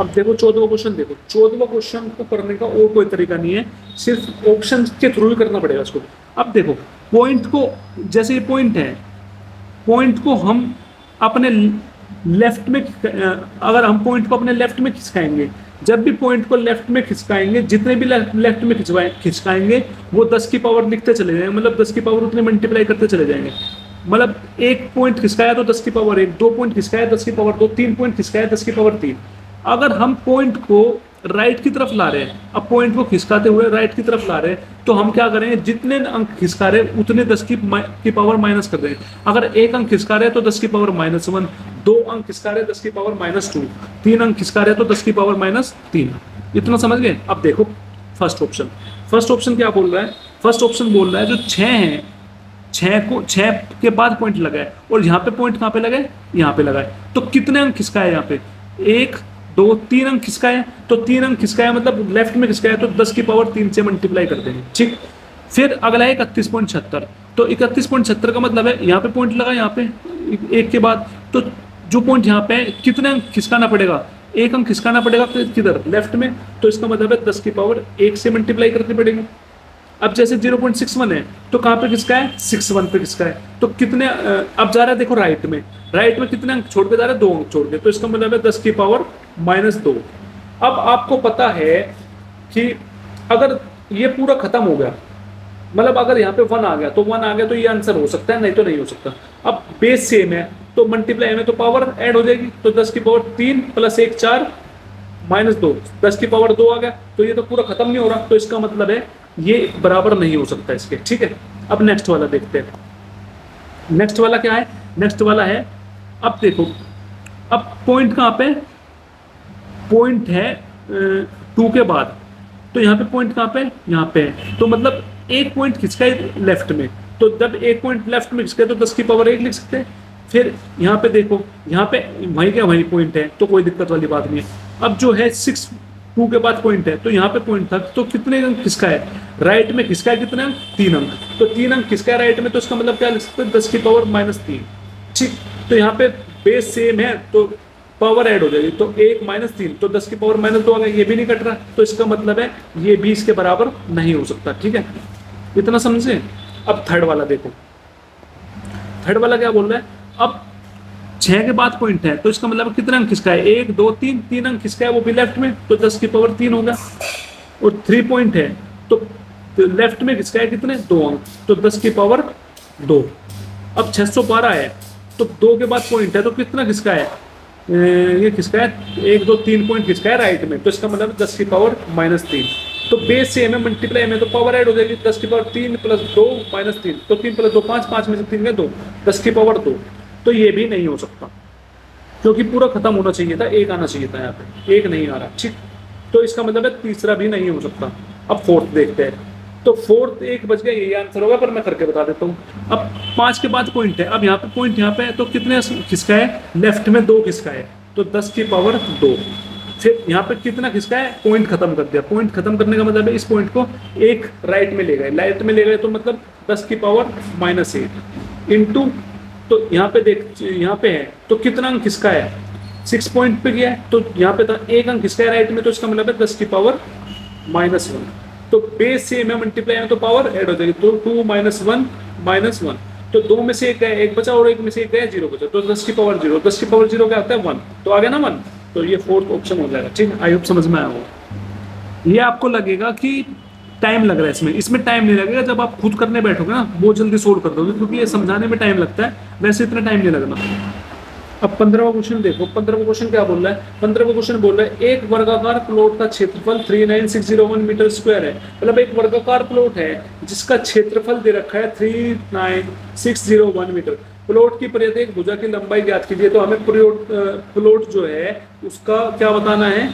अब देखो 14वां क्वेश्चन देखो। 14वां क्वेश्चन को करने का और कोई तरीका नहीं है, सिर्फ ऑप्शन के थ्रू ही करना पड़ेगा इसको। अब देखो पॉइंट को, जैसे ये पॉइंट है, पॉइंट को हम अपने लेफ्ट में, अगर हम पॉइंट को अपने लेफ्ट में खिसकाएंगे, जब भी पॉइंट को लेफ्ट में खिसकाएंगे, जितने भी लेफ्ट में खिसकाएंगे वो 10 की पावर लिखते चले जाएंगे, मतलब 10 की पावर उतने मल्टीप्लाई करते चले जाएंगे। मतलब एक पॉइंट खिसकाया तो 10 की पावर 1, 2 पॉइंट खिसकाया 10 की पावर 2, 3 पॉइंट खिसकाया 10 की पावर 3। अगर हम पॉइंट को राइट की तरफ ला रहे हैं, अब पॉइंट को खिसकाते हुए राइट की तरफ ला रहे हैं, तो हम क्या करेंगे, जितने अंक खिसका रहे हैं उतने 10 की पावर माइनस कर देंगे। अगर एक अंक खिसका रहे हैं तो 10 की पावर -1, 2 अंक खिसका रहे हैं 10 की पावर -2, 3 अंक खिसका रहे हैं तो 10 की पावर -3। इतना समझ गए। अब देखो फर्स्ट ऑप्शन क्या बोल रहा है, फर्स्ट ऑप्शन बोल रहा है जो 6 है, 6 के बाद पॉइंट लगाए और यहाँ पे पॉइंट कहाँ पे लगाए, यहाँ पे लगाए, तो कितने अंक खिसकाए यहाँ पे, 1 2 3 अंक खिसकाए, तो 3 अंक खिसकाया मतलब लेफ्ट में खिसकाया तो 10 की पावर 3 से मल्टीप्लाई कर देंगे। ठीक, फिर अगला है 31.76, तो 31.76 का मतलब है यहाँ पे पॉइंट लगा, यहाँ पे एक के बाद, तो जो पॉइंट यहाँ पे कितने अंक खिसकाना पड़ेगा, 1 अंक खिसकाना पड़ेगा किधर, लेफ्ट में, तो इसका मतलब है 10 की पावर 1 से मल्टीप्लाई करनी पड़ेगी। अब जैसे 0.61 है तो कहाँ पे किसका है, 61 पे किसका है, तो कितने, अब जा रहा है देखो राइट में कितने अंक छोड़ के जा रहा है, 2 अंक छोड़ के, तो इसका मतलब है 10 की पावर -2। अब आपको पता है कि अगर ये पूरा खत्म हो गया, मतलब अगर यहाँ पे 1 आ गया तो 1 आ गया तो ये आंसर हो सकता है, नहीं तो नहीं हो सकता। अब बेस सेम है तो मल्टीप्लाई में तो पावर ऐड हो जाएगी, तो 10 की पावर 3 + 1 4 -2, 10 की पावर 2 आ गया, तो ये तो पूरा खत्म नहीं हो रहा, तो इसका मतलब है ये बराबर नहीं हो सकता इसके। ठीक है, अब नेक्स्ट वाला देखते हैं। नेक्स्ट वाला क्या है, नेक्स्ट वाला है, अब देखो, अब पॉइंट कहाँ पे, पॉइंट है 2 के बाद, तो यहाँ पे पॉइंट कहाँ पे, यहाँ पे है, तो मतलब एक पॉइंट खिसका है लेफ्ट में, तो जब एक पॉइंट लेफ्ट में खिसका तो 10 की पावर 1 लिख सकते हैं। फिर यहाँ पे देखो, यहाँ पे वहीं पॉइंट है, तो कोई दिक्कत वाली बात नहीं है। अब जो है 6 2 के बाद पॉइंट है, तो यहाँ पे पॉइंट था, तो कितने अंक खिसका है, राइट में खिसका है कितने अंक, 3 अंक, तो 3 अंक खिसका है राइट में, तो इसका मतलब क्या लिख सकते हैं, 10 की पावर -3। ठीक, तो यहाँ पे बेस सेम है तो पावर ऐड हो जाएगी, तो 1 - 3, तो 10 की पावर -2 आ गया, ये भी नहीं कट रहा, तो इसका मतलब है ये भी इसके बराबर नहीं हो सकता। ठीक है, इतना समझे। अब थर्ड वाला देखो, थर्ड वाला क्या बोल रहा है, अब 6 के बाद पॉइंट है, तो इसका मतलब कितना अंक खिसका है, 1 2 3, 3 अंक खिसका है, वो भी लेफ्ट में, तो 10 की पावर 3 होगा। और 3 पॉइंट है तो लेफ्ट में खिसका है कितने, 2 अंक, तो 10 की पावर 2। अब 612 है तो 2 के बाद पॉइंट है, तो कितना खिसका है, ये खिसका है 1 2 3 पॉइंट खिसका है राइट में, तो इसका मतलब 10 की पावर -3। तो बेस सेम है, मल्टीप्लाई में तो पावर ऐड हो जाएगी, 10 की पावर 3 + 2 -3, तो 3 + 2 5, 5 में से 3 गए 2, 10 की पावर 2। तो ये भी नहीं हो सकता, क्योंकि पूरा खत्म होना चाहिए था, 1 आना चाहिए था, यहाँ पे 1 नहीं आ रहा। ठीक, तो इसका मतलब है तीसरा भी नहीं हो सकता। अब फोर्थ देखते हैं, तो फोर्थ 1 बच गया, यही आंसर होगा, पर मैं करके बता देता हूँ। अब 5 के बाद पॉइंट है, अब यहाँ पे पॉइंट यहाँ पे है, तो कितने खिसका है, लेफ्ट में 2 खिसका है, तो 10 की पावर 2। फिर यहाँ पे कितना खिसका है, पॉइंट खत्म कर दिया, पॉइंट खत्म करने का मतलब है इस पॉइंट को एक राइट में ले गए, राइट में ले गए तो मतलब 10 की पावर -8 इंटू, तो यहाँ पे देख, यहाँ पे है तो कितना अंक खिसका है, 6 पॉइंट पे गया है, तो यहाँ पे था 1 अंक खिसका है राइट में, तो इसका मतलब है 10 की पावर -1। तो बेस सेम है, मल्टीप्लाई में तो पावर ऐड हो जाएगी, तो 2 -1 -1। तो दो में से एक गया, एक बचा, और एक में से एक गया, 0 बचा, तो 10 की पावर 0, 10 की पावर 0 क्या होता है 1, तो आ गया ना 1। तो ये फोर्थ ऑप्शन हो जाएगा। ठीक है, आई होप समझ में आया होगा। ये आपको लगेगा कि टाइम लग रहा है, इसमें टाइम नहीं लगेगा, जब आप खुद करने बैठोगे ना बहुत जल्दी सोल्व कर दोगे, क्योंकि ये समझाने में टाइम लगता है, वैसे इतना टाइम नहीं लगना। अब 15वां क्वेश्चन देखो, 15वां क्वेश्चन क्या बोल रहा है, 15वां क्वेश्चन बोल रहा है एक वर्गाकार प्लॉट का क्षेत्रफल 39601 मीटर स्क्वायर है। मतलब एक वर्गाकार प्लॉट है जिसका क्षेत्रफल दे रखा है 39601 मीटर। प्लॉट की प्रत्येक भुजा की लंबाई ज्ञात कीजिए। तो हमें प्लॉट जो है उसका क्या बताना है,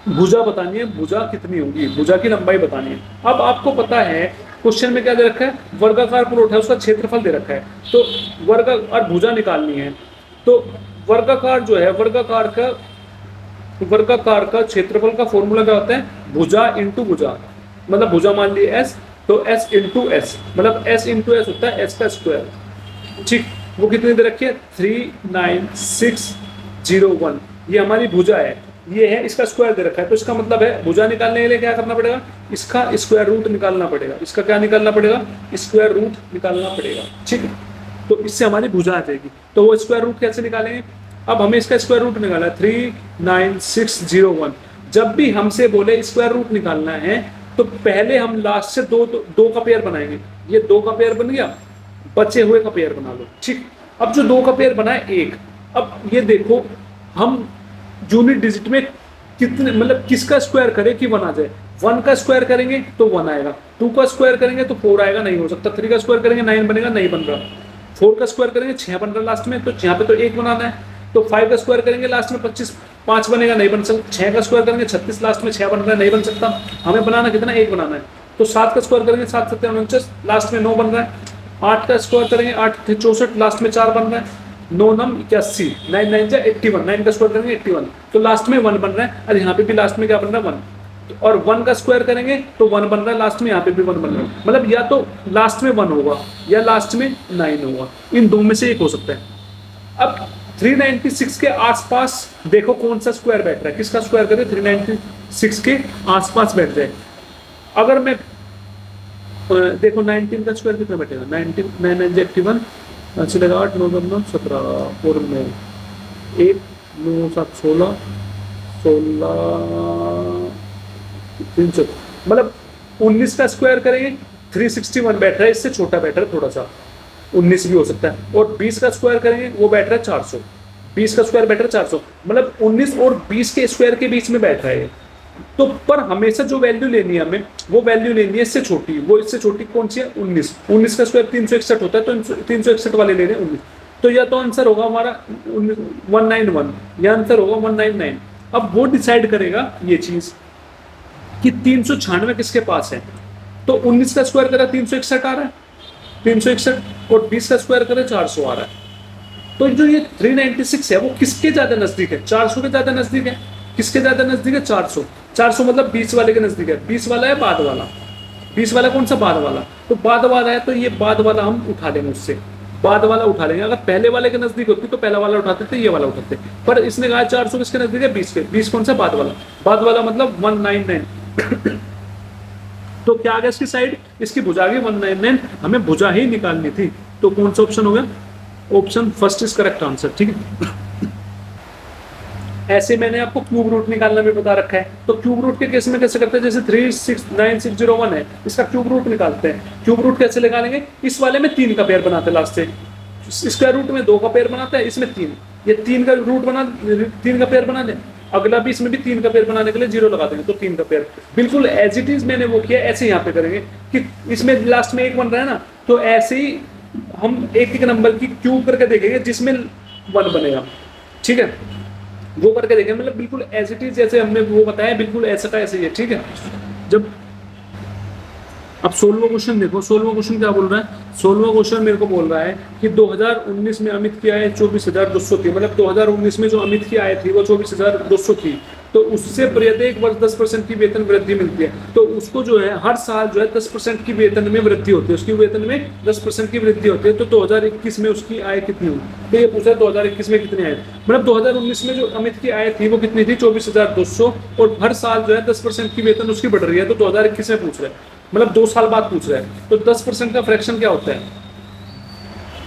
भुजा बतानी है, भुजा कितनी होगी, भुजा की लंबाई बतानी है। अब आपको पता है क्वेश्चन में क्या दे रखा है, वर्गाकार प्लॉट है, उसका क्षेत्रफल दे रखा है, तो वर्ग और भुजा निकालनी है। तो वर्गाकार जो है, वर्गाकार का क्षेत्रफल का फॉर्मूला क्या होता है, भुजा इंटू भुजा। मतलब भुजा मान ली एस, तो एस इंटू एस, मतलब एस इंटू एस होता है एस का स्क्वायर। ठीक, वो कितनी दे रखी है 39601, ये हमारी भुजा है, ये है, इसका स्क्वायर दे रखा है। तो इसका मतलब है भुजा निकालने के लिए क्या करना पड़ेगा, इसका स्क्वायर रूट निकालना पड़ेगा। इसका क्या निकालना पड़ेगा, स्क्वायर रूट निकालना पड़ेगा। ठीक है, तो इससे हमारी भुजा आ जाएगी। तो वो स्क्वायर रूट कैसे निकालेंगे, अब हमें इसका स्क्वायर रूट निकालना है 39601। जब भी हमसे बोले स्क्वायर रूट निकालना है तो पहले हम लास्ट से दो का पेयर बनाएंगे। ये 2 का पेयर बन गया, बचे हुए का पेयर बना लो। ठीक, अब जो 2 का पेयर बना है 1, अब ये देखो हम यूनिट डिजिट में कितने, मतलब किसका स्क्वायर करें कि 1 आ जाए। 1 का स्क्वायर करेंगे तो 1 आएगा, 2 का स्क्वायर करेंगे तो 4 आएगा, नहीं हो सकता। 3 का स्क्वायर करेंगे 9 बनेगा, नहीं बन रहा। 4 का स्क्वायर करेंगे 6 बन रहा लास्ट में, तो यहाँ पे तो 1 बनाना है। तो 5 का स्क्वायर करेंगे लास्ट में 5 बनेगा, नहीं बन सकता। 6 का स्क्वायर करेंगे 36, लास्ट में 6 बन रहा है, नहीं बन सकता। हमें बनाना कितना, 1 बनाना है। तो 7 का स्क्वायर करेंगे 7 7 49, लास्ट में 9 बन रहा है। 8 का स्क्वायर करेंगे 8 64, लास्ट में 4 बन रहा है। 9 9 81, 9 9 जा 81, 9 का स्क्वायर करेंगे 81, तो लास्ट में 1 बन रहा है। और यहाँ पे भी लास्ट में क्या बन रहा है 1, और 1 का स्क्वायर करेंगे तो 1 बन रहा है, लास्ट में यहाँ पे भी 1 बन रहा है। मतलब या तो लास्ट में 1 होगा या लास्ट में 9 होगा, इन दो में से एक हो सकता है। अब 396 के आसपास देखो कौन सा स्क्वायर बैठ रहा है, किसका स्क्वायर करें 396 के आसपास बैठ जाए। अगर मैं देखो 19 का स्क्वायर कितना बैठेगा, 19 9 9 81, चलेगा 8 9 9 17 और में 1 9 7 16 300, मतलब 19 का स्क्वायर करेंगे 361 बैठ रहा है, इससे छोटा बैठ रहा है थोड़ा सा, 19 भी हो सकता है। और 20 का स्क्वायर करेंगे वो बैठ रहा है 400, 20 का स्क्वायर बैठ रहा है 400, मतलब 19 और 20 के स्क्वायर के बीच में बैठ रहा है। तो पर हमेशा जो वैल्यू लेनी है हमें, वो वैल्यू लेनी है इससे छोटी। वो इससे छोटी कौन सी है, 19। 19 का स्क्वायर 361 होता है, तो 361 वाले ले रहे हैं 19। तो या तो आंसर होगा हमारा 191 या आंसर होगा 199। अब वो डिसाइड करेगा ये चीज कि 396 किसके पास है। तो 19 का स्क्वायर करा 361 आ रहा है, 361, और 20 का स्क्वायर करे 400 आ रहा है। तो जो ये 396 है वो किसके ज्यादा नजदीक है, 400 के ज्यादा नजदीक है। किसके ज्यादा नजदीक है, 400। 400 मतलब 20 वाले के नजदीक है। 20 वाला है बाद वाला, 20 वाला कौन सा, बाद वाला। तो बाद वाला है तो ये बाद वाला हम उठा लेंगे, उससे बाद वाला उठा लेंगे। अगर पहले वाले के नजदीक होती तो पहला वाला उठाते थे, ये वाला उठाते। पर इसने कहा 400 किसके नजदीक है, 20 के। 20 कौन सा, बाद वाला। बाद वाला मतलब 199। तो क्या आ गया इसकी साइड, इसकी भुजा आ गई 199। हमें भुजा ही निकालनी थी, तो कौन सा ऑप्शन हो गया, option first is correct answer. ठीक है, ऐसे मैंने आपको क्यूब रूट निकालना भी बता रखा है। तो क्यूब रूट के केस में कैसे करते हैं, जैसे 39601 है, इसका क्यूब रूट निकालते हैं। क्यूब रूट कैसे निकालेंगे, इस वाले में 3 का पेयर बनाते हैं लास्ट से, स्क्वायर रूट में 2 का पेयर बनाते हैं, इसमें 3, ये 3 का रूट बना, 3 का पेयर बना दें। अगला भी इसमें भी 3 का पेयर बनाने के लिए 0 लगा देंगे, तो 3 का पेयर बिल्कुल एज इट इज मैंने वो किया। ऐसे यहाँ पे करेंगे कि इसमें लास्ट में 1 बन रहा है ना, तो ऐसे ही हम एक एक नंबर की क्यूब करके देखेंगे जिसमें 1 बनेगा। ठीक है, वो करके देखें, मतलब बिल्कुल एज इट इज जैसे हमने वो बताया, बिल्कुल ऐसा का ऐसे ही है। ठीक है, जब अब 16वां क्वेश्चन देखो, 16वां क्वेश्चन क्या बोल रहा है। 16वां क्वेश्चन मेरे को बोल रहा है कि 2019 में अमित की आय 24,200 थी। मतलब 2019 में जो अमित की आय थी वो 24,200 थी। तो उससे प्रत्येक वर्ष 10% की वेतन वृद्धि मिलती है। तो उसको जो है हर साल जो है 10% की वेतन में वृद्धि होती है, उसकी वेतन में 10% की वृद्धि होती है। तो 2021 में उसकी आय कितनी हुई, तो ये पूछा 2021 में कितनी आय, मतलब 2019 में जो अमित की आय थी वो कितनी थी, 24,200, और हर साल जो है 10% की वेतन उसकी बढ़ रही है। तो 2021 में पूछ रहा है, मतलब 2 साल बाद पूछ रहा है। तो 10% का फ्रैक्शन क्या होता है,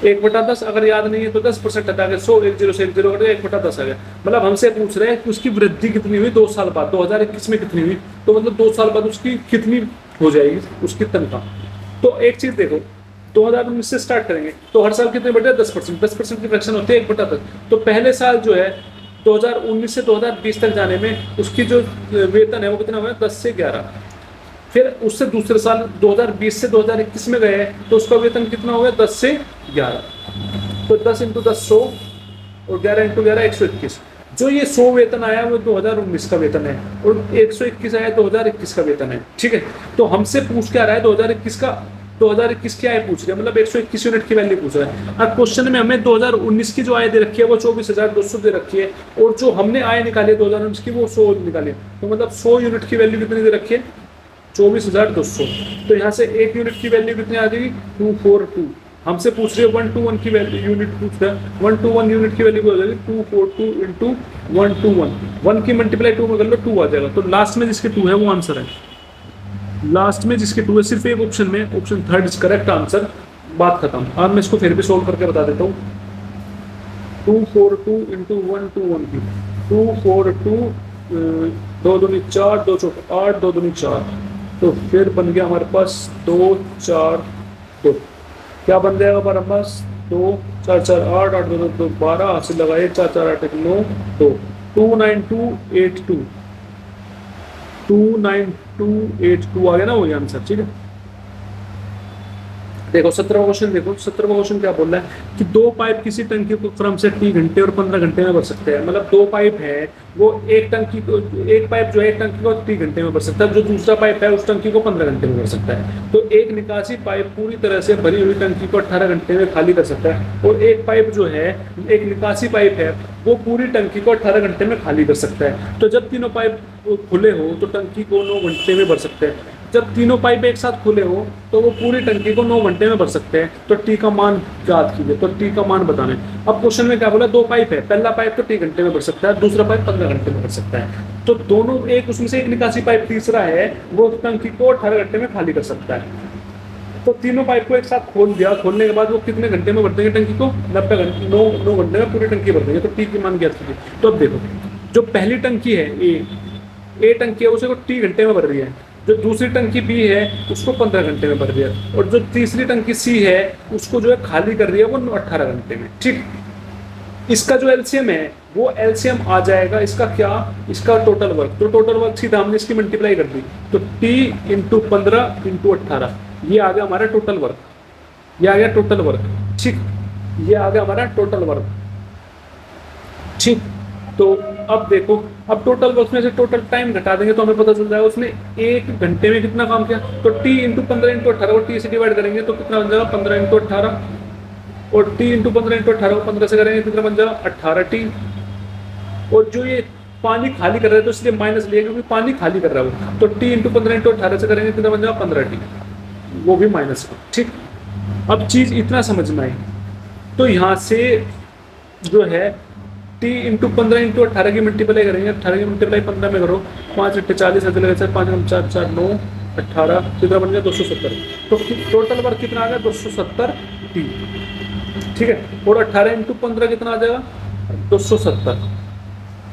1/10। अगर याद नहीं है तो 10% हटा के 100, 1 0 से 1 0 कट गया, 1/10 आ गया। मतलब हमसे पूछ रहे हैं कि उसकी वृद्धि कितनी हुई 2 साल बाद, 2021 में कितनी हुई, तो मतलब 2 साल बाद उसकी कितनी हो जाएगी उसकी तनख्वाह। तो एक चीज देखो, 2019 से स्टार्ट करेंगे तो हर साल कितने बढ़े, 10%। 10% की फ्रैक्शन होती है 1/10। तो पहले साल जो है 2019 से 2020 तक जाने में उसकी जो वेतन है वो कितना हुआ, 10 से 11। फिर उससे दूसरे साल 2020 से 2021 में गए तो उसका वेतन कितना हो गया, 10 से 11। तो 10 × 10 100 और 11 × 11 121। जो ये 100 वेतन आया वो 2019 का वेतन है, और 121 आया 2021 का वेतन है। ठीक है, तो हमसे पूछ क्या रहा है 2021 का, 2021 की आय पूछ रहे हैं, मतलब 121 यूनिट की वैल्यू पूछ रहा है। और क्वेश्चन में हमें 2019 की जो आय दे रखी है वो 24,200 दे रखी है, और जो हमने आय निकाली है 2019 की वो 100 निकाली है। तो मतलब 100 यूनिट की वैल्यू कितनी दे रखी है, 24,200। तो यहाँ से एक यूनिट की वैल्यू कितनी आ जाएगी, 242। हमसे पूछ रही है 1 to 1 की वैल्यू, यूनिट पूछ रहा है 1 to 1 यूनिट की वैल्यू हो जाएगी 242 × 1 to 1। 1 की मल्टीप्लाई 2 में कर लो 2 आ जाएगा। तो लास्ट में जिसके 2 है वो आंसर है, लास्ट में जिसके 2 है सिर्फ एक ऑप्शन में, ऑप्शन 3 इज करेक्ट आंसर। बात खत्म। अब मैं इसको फिर भी सोल्व करके बता देता हूँ। 242 × 1 to 1 की 242, 2 दूनी 4, 2 चौक 8, 2 दूनी 4। तो फिर बन गया हमारे पास 2 4 2। क्या बन जाएगा हमारे पास, 2 4 4 8 8 2 2 12, हासिल लगाए 4 4 8 1 9 2 29282 29282 आ गया ना वही आंसर। ठीक है, देखो 17वां क्वेश्चन देखो। 17वां क्वेश्चन क्या बोल रहा है कि 2 पाइप किसी टंकी को क्रम से 30 घंटे और 15 घंटे में भर सकते हैं। मतलब 2 पाइप है, वो एक पाइप जो है एक टंकी को 30 घंटे में भर सकता है, जो दूसरा पाइप है उस टंकी को 15 घंटे में भर सकता है। तो एक निकासी पाइप पूरी तरह से भरी हुई टंकी को 18 घंटे में खाली कर सकता है, और एक पाइप जो है, एक निकासी पाइप है, वो पूरी टंकी को 18 घंटे में खाली कर सकता है। तो जब तीनों पाइप खुले हो तो टंकी को 9 घंटे में भर सकते हैं। जब तीनों पाइप एक साथ खुले हो तो वो पूरी टंकी को 9 घंटे में भर सकते हैं। तो टी का मान याद कीजिए, तो टी का मान बताना है। अब क्वेश्चन में क्या बोला, 2 पाइप है, पहला पाइप तो 30 घंटे में भर सकता है, दूसरा पाइप 15 घंटे में भर सकता है। तो दोनों, एक उसमें से एक निकासी पाइप तीसरा है, वो टंकी को 18 घंटे में खाली कर सकता है। तो तीनों पाइप को एक साथ खोल दिया, खोलने के बाद वो कितने घंटे में भर देंगे टंकी को, 90 घंटे, 9 घंटे में पूरी टंकी भर देंगे। तो टी की मान ज्ञात कीजिए। तो अब देखो, जो पहली टंकी है ए टंकी है, उसे को 30 घंटे में भर रही है, जो दूसरी टंकी बी है उसको 15 घंटे में भर दिया, और जो तीसरी टंकी सी है उसको जो है खाली कर दिया वो 18 घंटे में। ठीक, इसका जो एलसीएम है वो एलसीएम आ जाएगा इसका क्या, इसका टोटल वर्क। तो टोटल वर्क सीधा हमने इसकी मल्टीप्लाई कर दी, तो टी × 15 × 18, ये आ गया हमारा टोटल वर्क, ये आ गया टोटल वर्क। ठीक, ये आ गया हमारा टोटल वर्क। ठीक, तो अब देखो, अब टोटल वर्क में से टोटल टाइम घटा देंगे तो हमें पता चल जाएगा उसने 1 घंटे में कितना काम किया। तो टी × 15 × 18 को टी से डिवाइड करेंगे तो कितना बन जाएगा, 15 × 18, और टी × 15 × 18 को 15 से करेंगे कितना बन जाएगा, 18 टी। और जो ये पानी खाली कर रहा है तो इसलिए माइनस लिया क्योंकि पानी खाली कर रहा है वो, तो टी × 15 × 18 से करेंगे कितना बन जाएगा, 15 टी, वो भी माइनस का। ठीक, अब चीज इतना समझ में आई। तो यहाँ से जो है टी × 15 × 18 की मल्टीप्लाई करेंगे, 18 की मल्टीप्लाई 15 में करो, 5 × 8 40, 5 4 4 9 18, कितना बन गया 270। तो टोटल वर्क कितना आ गया, 270 टी। ठीक है, और 18 × 15 कितना आ जाएगा, 270,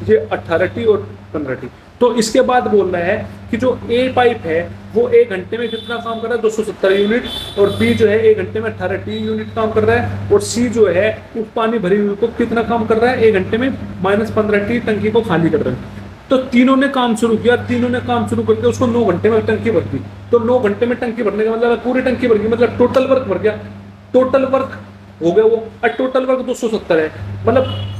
ये 18 टी और 15 टी। तो इसके बाद बोल रहा है कि जो ए पाइप है वो 1 घंटे में कितना काम कर रहा है, 270 यूनिट, और बी जो है 1 घंटे में 18 टी यूनिट काम कर रहा है, और सी जो है उस पानी भरी हुई को कितना काम कर रहा है, 1 घंटे में -15 टी टंकी को खाली कर रहा है। तो तीनों ने काम शुरू किया, तीनों ने काम शुरू करके उसको 9 घंटे में टंकी भर दी। तो 9 घंटे में टंकी भरने का मतलब पूरी टंकी भर गई, मतलब टोटल वर्क भर गया, टोटल वर्क हो गया वो। और टोटल वर्क 270 है, मतलब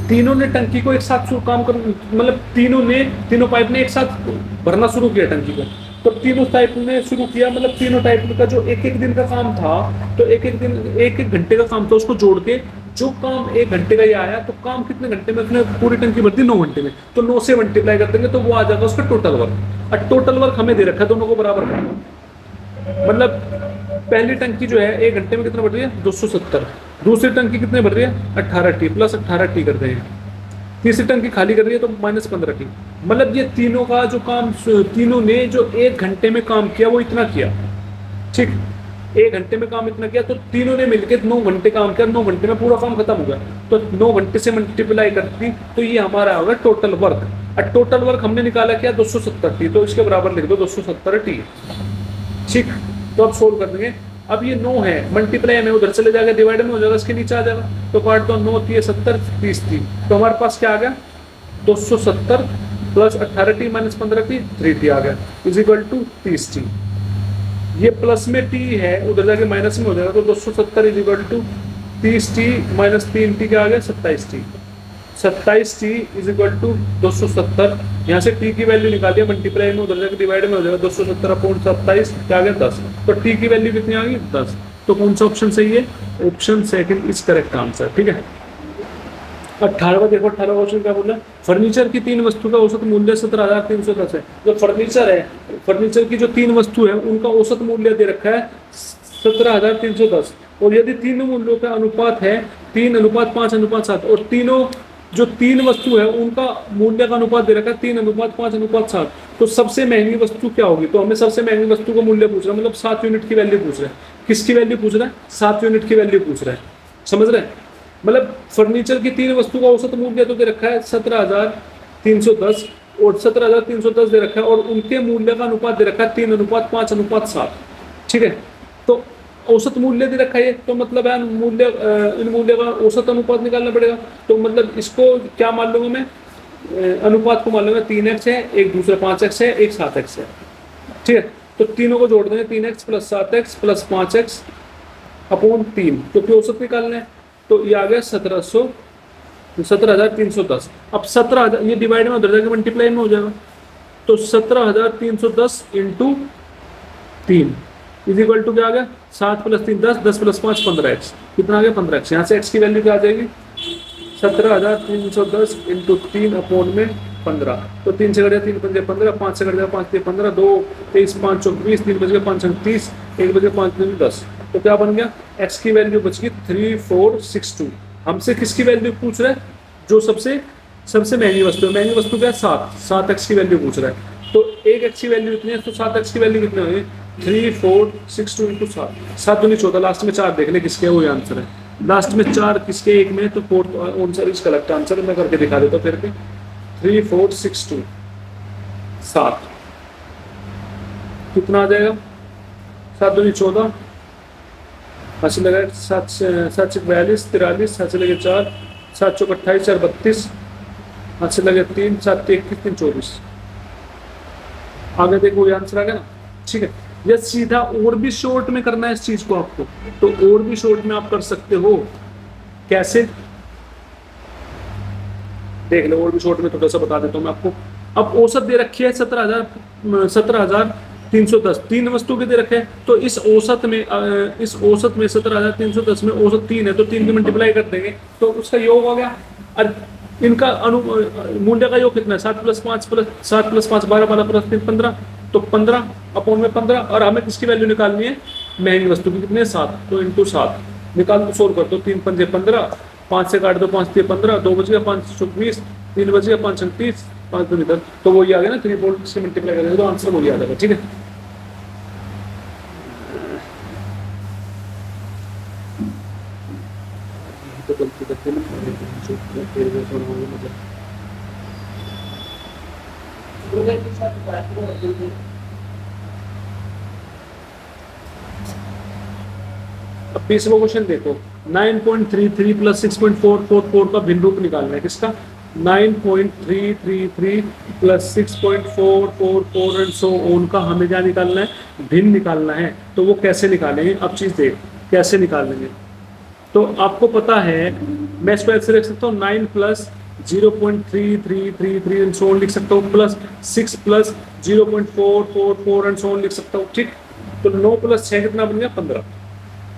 तीनों ने टंकी को एक साथ काम कर, मतलब तीनों पाइप ने एक साथ भरना शुरू किया टंकी को। तो तीनों टाइप ने शुरू किया, मतलब तीनों टाइप का जो 1 दिन का काम था, तो 1 घंटे का काम था, उसको जोड़ के जो काम 1 घंटे का ही आया, तो काम कितने घंटे में उसने पूरी टंकी भर दी? 9 घंटे में। तो 9 से मल्टीप्लाई कर देंगे तो वो आ जाएगा उसका टोटल वर्क। और टोटल वर्क हमें दे रखा है, दोनों को बराबर करना। मतलब पहली टंकी जो है 1 घंटे में कितना भर रही है? 270। दूसरी टंकी कितने भर रही है? 18T प्लस 18T कर देंगे। तीसरी टंकी खाली कर रही है तो -15T। मतलब ये तीनों का जो काम, तीनों ने जो 1 घंटे में काम किया वो इतना किया, ठीक। 1 घंटे में काम इतना किया, तो तीनों ने मिलकर 9 घंटे काम किया, 9 घंटे में पूरा काम खत्म हो गया। तो 9 घंटे से मल्टीप्लाई करती तो ये हमारा होगा टोटल वर्क। और टोटल वर्क हमने निकाला क्या? 270T, तो इसके बराबर लिख दो 270T, ठीक। तो अब सोल्व कर देंगे। अब ये 9 है, मल्टीप्लाई में उधर चले जाएगा, डिवाइड में हो जाएगा, इसके नीचे आ जाएगा। तो काट दो, 9 3 70 30 थी, तो हमारे पास क्या आ गया? 270 plus 18T minus 15T 3T आ गया, इज इक्वल टू 30T। ये प्लस में T है, उधर जाके माइनस में हो जाएगा, तो 270 is equal to 30T minus 3T क्या आ गया? 27T। 27T is equal to 270, यहाँ से T की वैल्यू निकालिए, मल्टीप्लाई में उधर जाके डिवाइड में हो जाएगा, 270/27 क्या आ गया? 10। तो T की वैल्यू कितनी आ गई? 10। तो कौन सा ऑप्शन सही है? Option second is correct answer, ठीक है। 18वां देखो, 18वां क्वेश्चन क्या बोला? फर्नीचर की 3 वस्तु का औसत मूल्य 17,310 है। जो फर्नीचर है, फर्नीचर की जो 3 वस्तु है उनका औसत मूल्य दे रखा है 17,310, और यदि तीनों मूल्यों का अनुपात है 3:5:7, और तीनों जो 3 वस्तु है उनका मूल्य का अनुपात दे रखा है 3:5:7, तो सबसे महंगी वस्तु क्या होगी? तो हमें सबसे महंगी वस्तु का मूल्य पूछ रहा है, मतलब 7 यूनिट की वैल्यू पूछ रहा है। किसकी वैल्यू पूछ रहा है? 7 यूनिट की वैल्यू पूछ रहा है, समझ रहे हैं? मतलब फर्नीचर की 3 वस्तु का औसत मूल्य तो दे रखा है 17,310, और 17,310 दे रखा है, और उनके मूल्य का अनुपात दे रखा है 3:5:7, ठीक है। तो औसत मूल्य दे रखा है, तो मतलब है मूल्य, इन मूल्य का औसत अनुपात निकालना पड़ेगा। तो मतलब इसको क्या मान लूंगा मैं? अनुपात को मान लूंगा 3x है, एक दूसरा 5x है, एक 7x है, ठीक है। तो तीनों को जोड़ देंगे, 3x plus 7x plus 5x upon 3, क्योंकि औसत निकालना है। तो ये आ गया 17,310। अब 17,000 ये डिवाइड में उधर जाके मल्टीप्लाई में हो जाएगा, तो 17,310 इंटू 3 इज इक्वल टू क्या आ गया? 7 + 3 10, 10 + 5 15x, कितना आ गया? 15x। यहाँ से x की वैल्यू क्या आ जाएगी? 17,310 इंटू 3 अपॉन में 15, तो 3 से कट 3 पंजे 15, 5 से कट 5 से 15, 2 23 5 24, 3 बज गए 5 30, 1 बज गए 5 10। तो क्या बन गया? x की वैल्यू बच गई 3462। हमसे किसकी वैल्यू पूछ रहा है? जो सबसे महंगी वस्तु है। महंगी वस्तु क्या है? 7x की वैल्यू पूछ रहा है। तो एक x की वैल्यू कितनी है? तो 7x की वैल्यू कितनी होगी? 3462 इंटू 7 दूनी 14, लास्ट में 4 देख ले किसके है, वही आंसर है। लास्ट में 4 किसके? एक में, तो fourth answer is correct answer. मैं करके दिखा देता हूँ फिर भी। 3462 7 कितना आ जाएगा? 7 दूनी 14, 80 लगा 7 से 42 43, 7 से लगे 4, 7 चौक 28, 4 32, 8 से लगे 3, 7 21, 3 24। आगे देखो ये आंसर आ गया ना, ठीक है। या सीधा और भी शॉर्ट में करना है इस चीज को आपको, तो और भी शॉर्ट में आप कर सकते हो। कैसे? देख लो, और भी शॉर्ट में थोड़ा सा बता देता हूँ मैं आपको। अब औसत दे रखी है 17,310, 3 वस्तु के दे रखे हैं। तो इस औसत में 17,310 में औसत 3 है, तो 3 की मल्टीप्लाई कर देंगे तो उसका योग हो गया। और इनका मूल्य का योग कितना है? 7 + 5 12, 12 + 3 15, तो 15 अपॉन में 15। और हमें किसकी वैल्यू निकालनी है? महंगी वस्तु की। कितने? 7, तो इंटू 7 निकाल दो, सोल्व कर दो। 3 पंजे 15, 5 से काट दो, 5 3 15, 2 बच गया, 5 24, 3 बच गया, 5 30, 5 दूनी 10, तो वही आ गया ना 3 वोल्ट से मल्टीप्लाई करेंगे तो आंसर वही आ जाएगा, ठीक है। तो गलती करते हैं अब 20वां क्वेश्चन देखो। 9.33 + 6.444 का भिन्न रूप निकालना है। किसका? 9.333 + 6.444 एंड सो ऑन का हमें क्या निकालना है? भिन्न निकालना है। तो वो कैसे निकालेंगे? अब चीज देख कैसे निकालेंगे। तो आपको पता है, मैं इसको ऐसे लिख सकता हूँ 9 + 0.3333 एंड सो ऑन लिख सकता हूँ, प्लस 6 + 0.444 एंड सो ऑन लिख सकता हूँ, ठीक। तो 9 + 6 कितना बन गया? 15,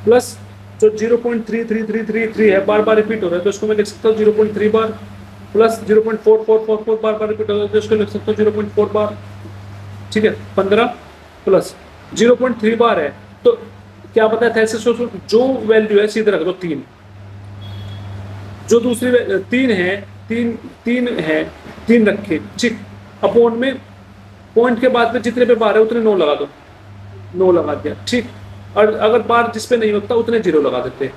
प्लस जो 0.33333 है बार बार रिपीट हो रहा है, तो इसको मैं लिख सकता हूँ 0.3 बार प्लस 0.4444 बार बार रिपीट हो रहा है, तो इसको लिख सकता हूँ 0.4 बार। ठीक है, 15 प्लस 0.3 बार है, तो क्या पता है थेसिस जो वैल्यू है सीधे रख दो 3, जो दूसरी 3 है, 3 रखे, ठीक, अपॉन में पॉइंट के बाद में जितने पे बार है उतने 9 लगा दो, 9 लगा दिया, ठीक। और अगर बार जिस पे नहीं होता उतने 0 लगा देते हैं।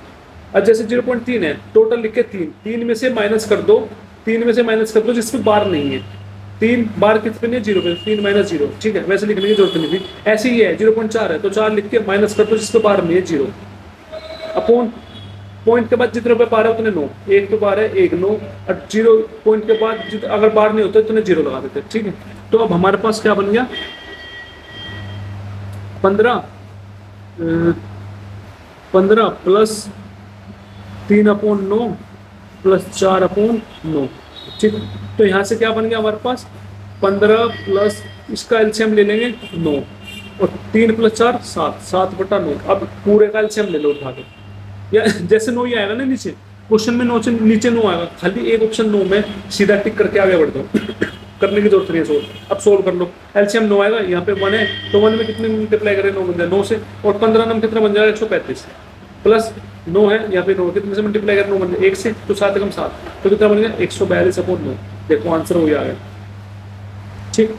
और जैसे 0.3 है, टोटल लिख के 3 में से माइनस कर दो, 3 में से माइनस कर दो जिसपे बार नहीं है, 3 बार किस पे नहीं, 0 पे, 3 माइनस 0, ठीक है, वैसे लिखने की जरूरत नहीं थी। ऐसे ही है 0.4 है तो 4 लिख के माइनस कर दो जिसपे बार नहीं है 0, अपॉन पॉइंट के बाद जितने पे बार है उतने 9, 1 पे बार है 1 9, और 0 पॉइंट के बाद अगर बार नहीं होता तो 0 लगा देते, ठीक है। तो अब हमारे पास क्या बन गया, 15 प्लस 3/9 प्लस 4/9, ठीक। तो यहाँ से क्या बन गया हमारे पास, 15 प्लस इसका एलसीएम ले लेंगे 9, और 3 प्लस 4 7, 7/9। अब पूरे का एलसीएम ले लो उठा के, या जैसे 9 ही आएगा ना नीचे क्वेश्चन में, 9 से नीचे 9 आएगा, खाली एक ऑप्शन 9 में सीधा टिक करके आगे बढ़ दो करने की जरूरत नहीं है सोल्व। अब सोल्व कर लो, एलसीएम 9 आएगा, यहाँ पे 1 है तो 1 में कितने मल्टीप्लाई करें, 9 बन जाए 9 से, और 15 में कितना बन जाएगा 135, प्लस 9 है यहाँ पे 9 कितने से मल्टीप्लाई करें, 9 बन जाए 1 से, तो 7 कम 7 तो कितना बन गया 142/9। देखो आंसर हो गया, ठीक।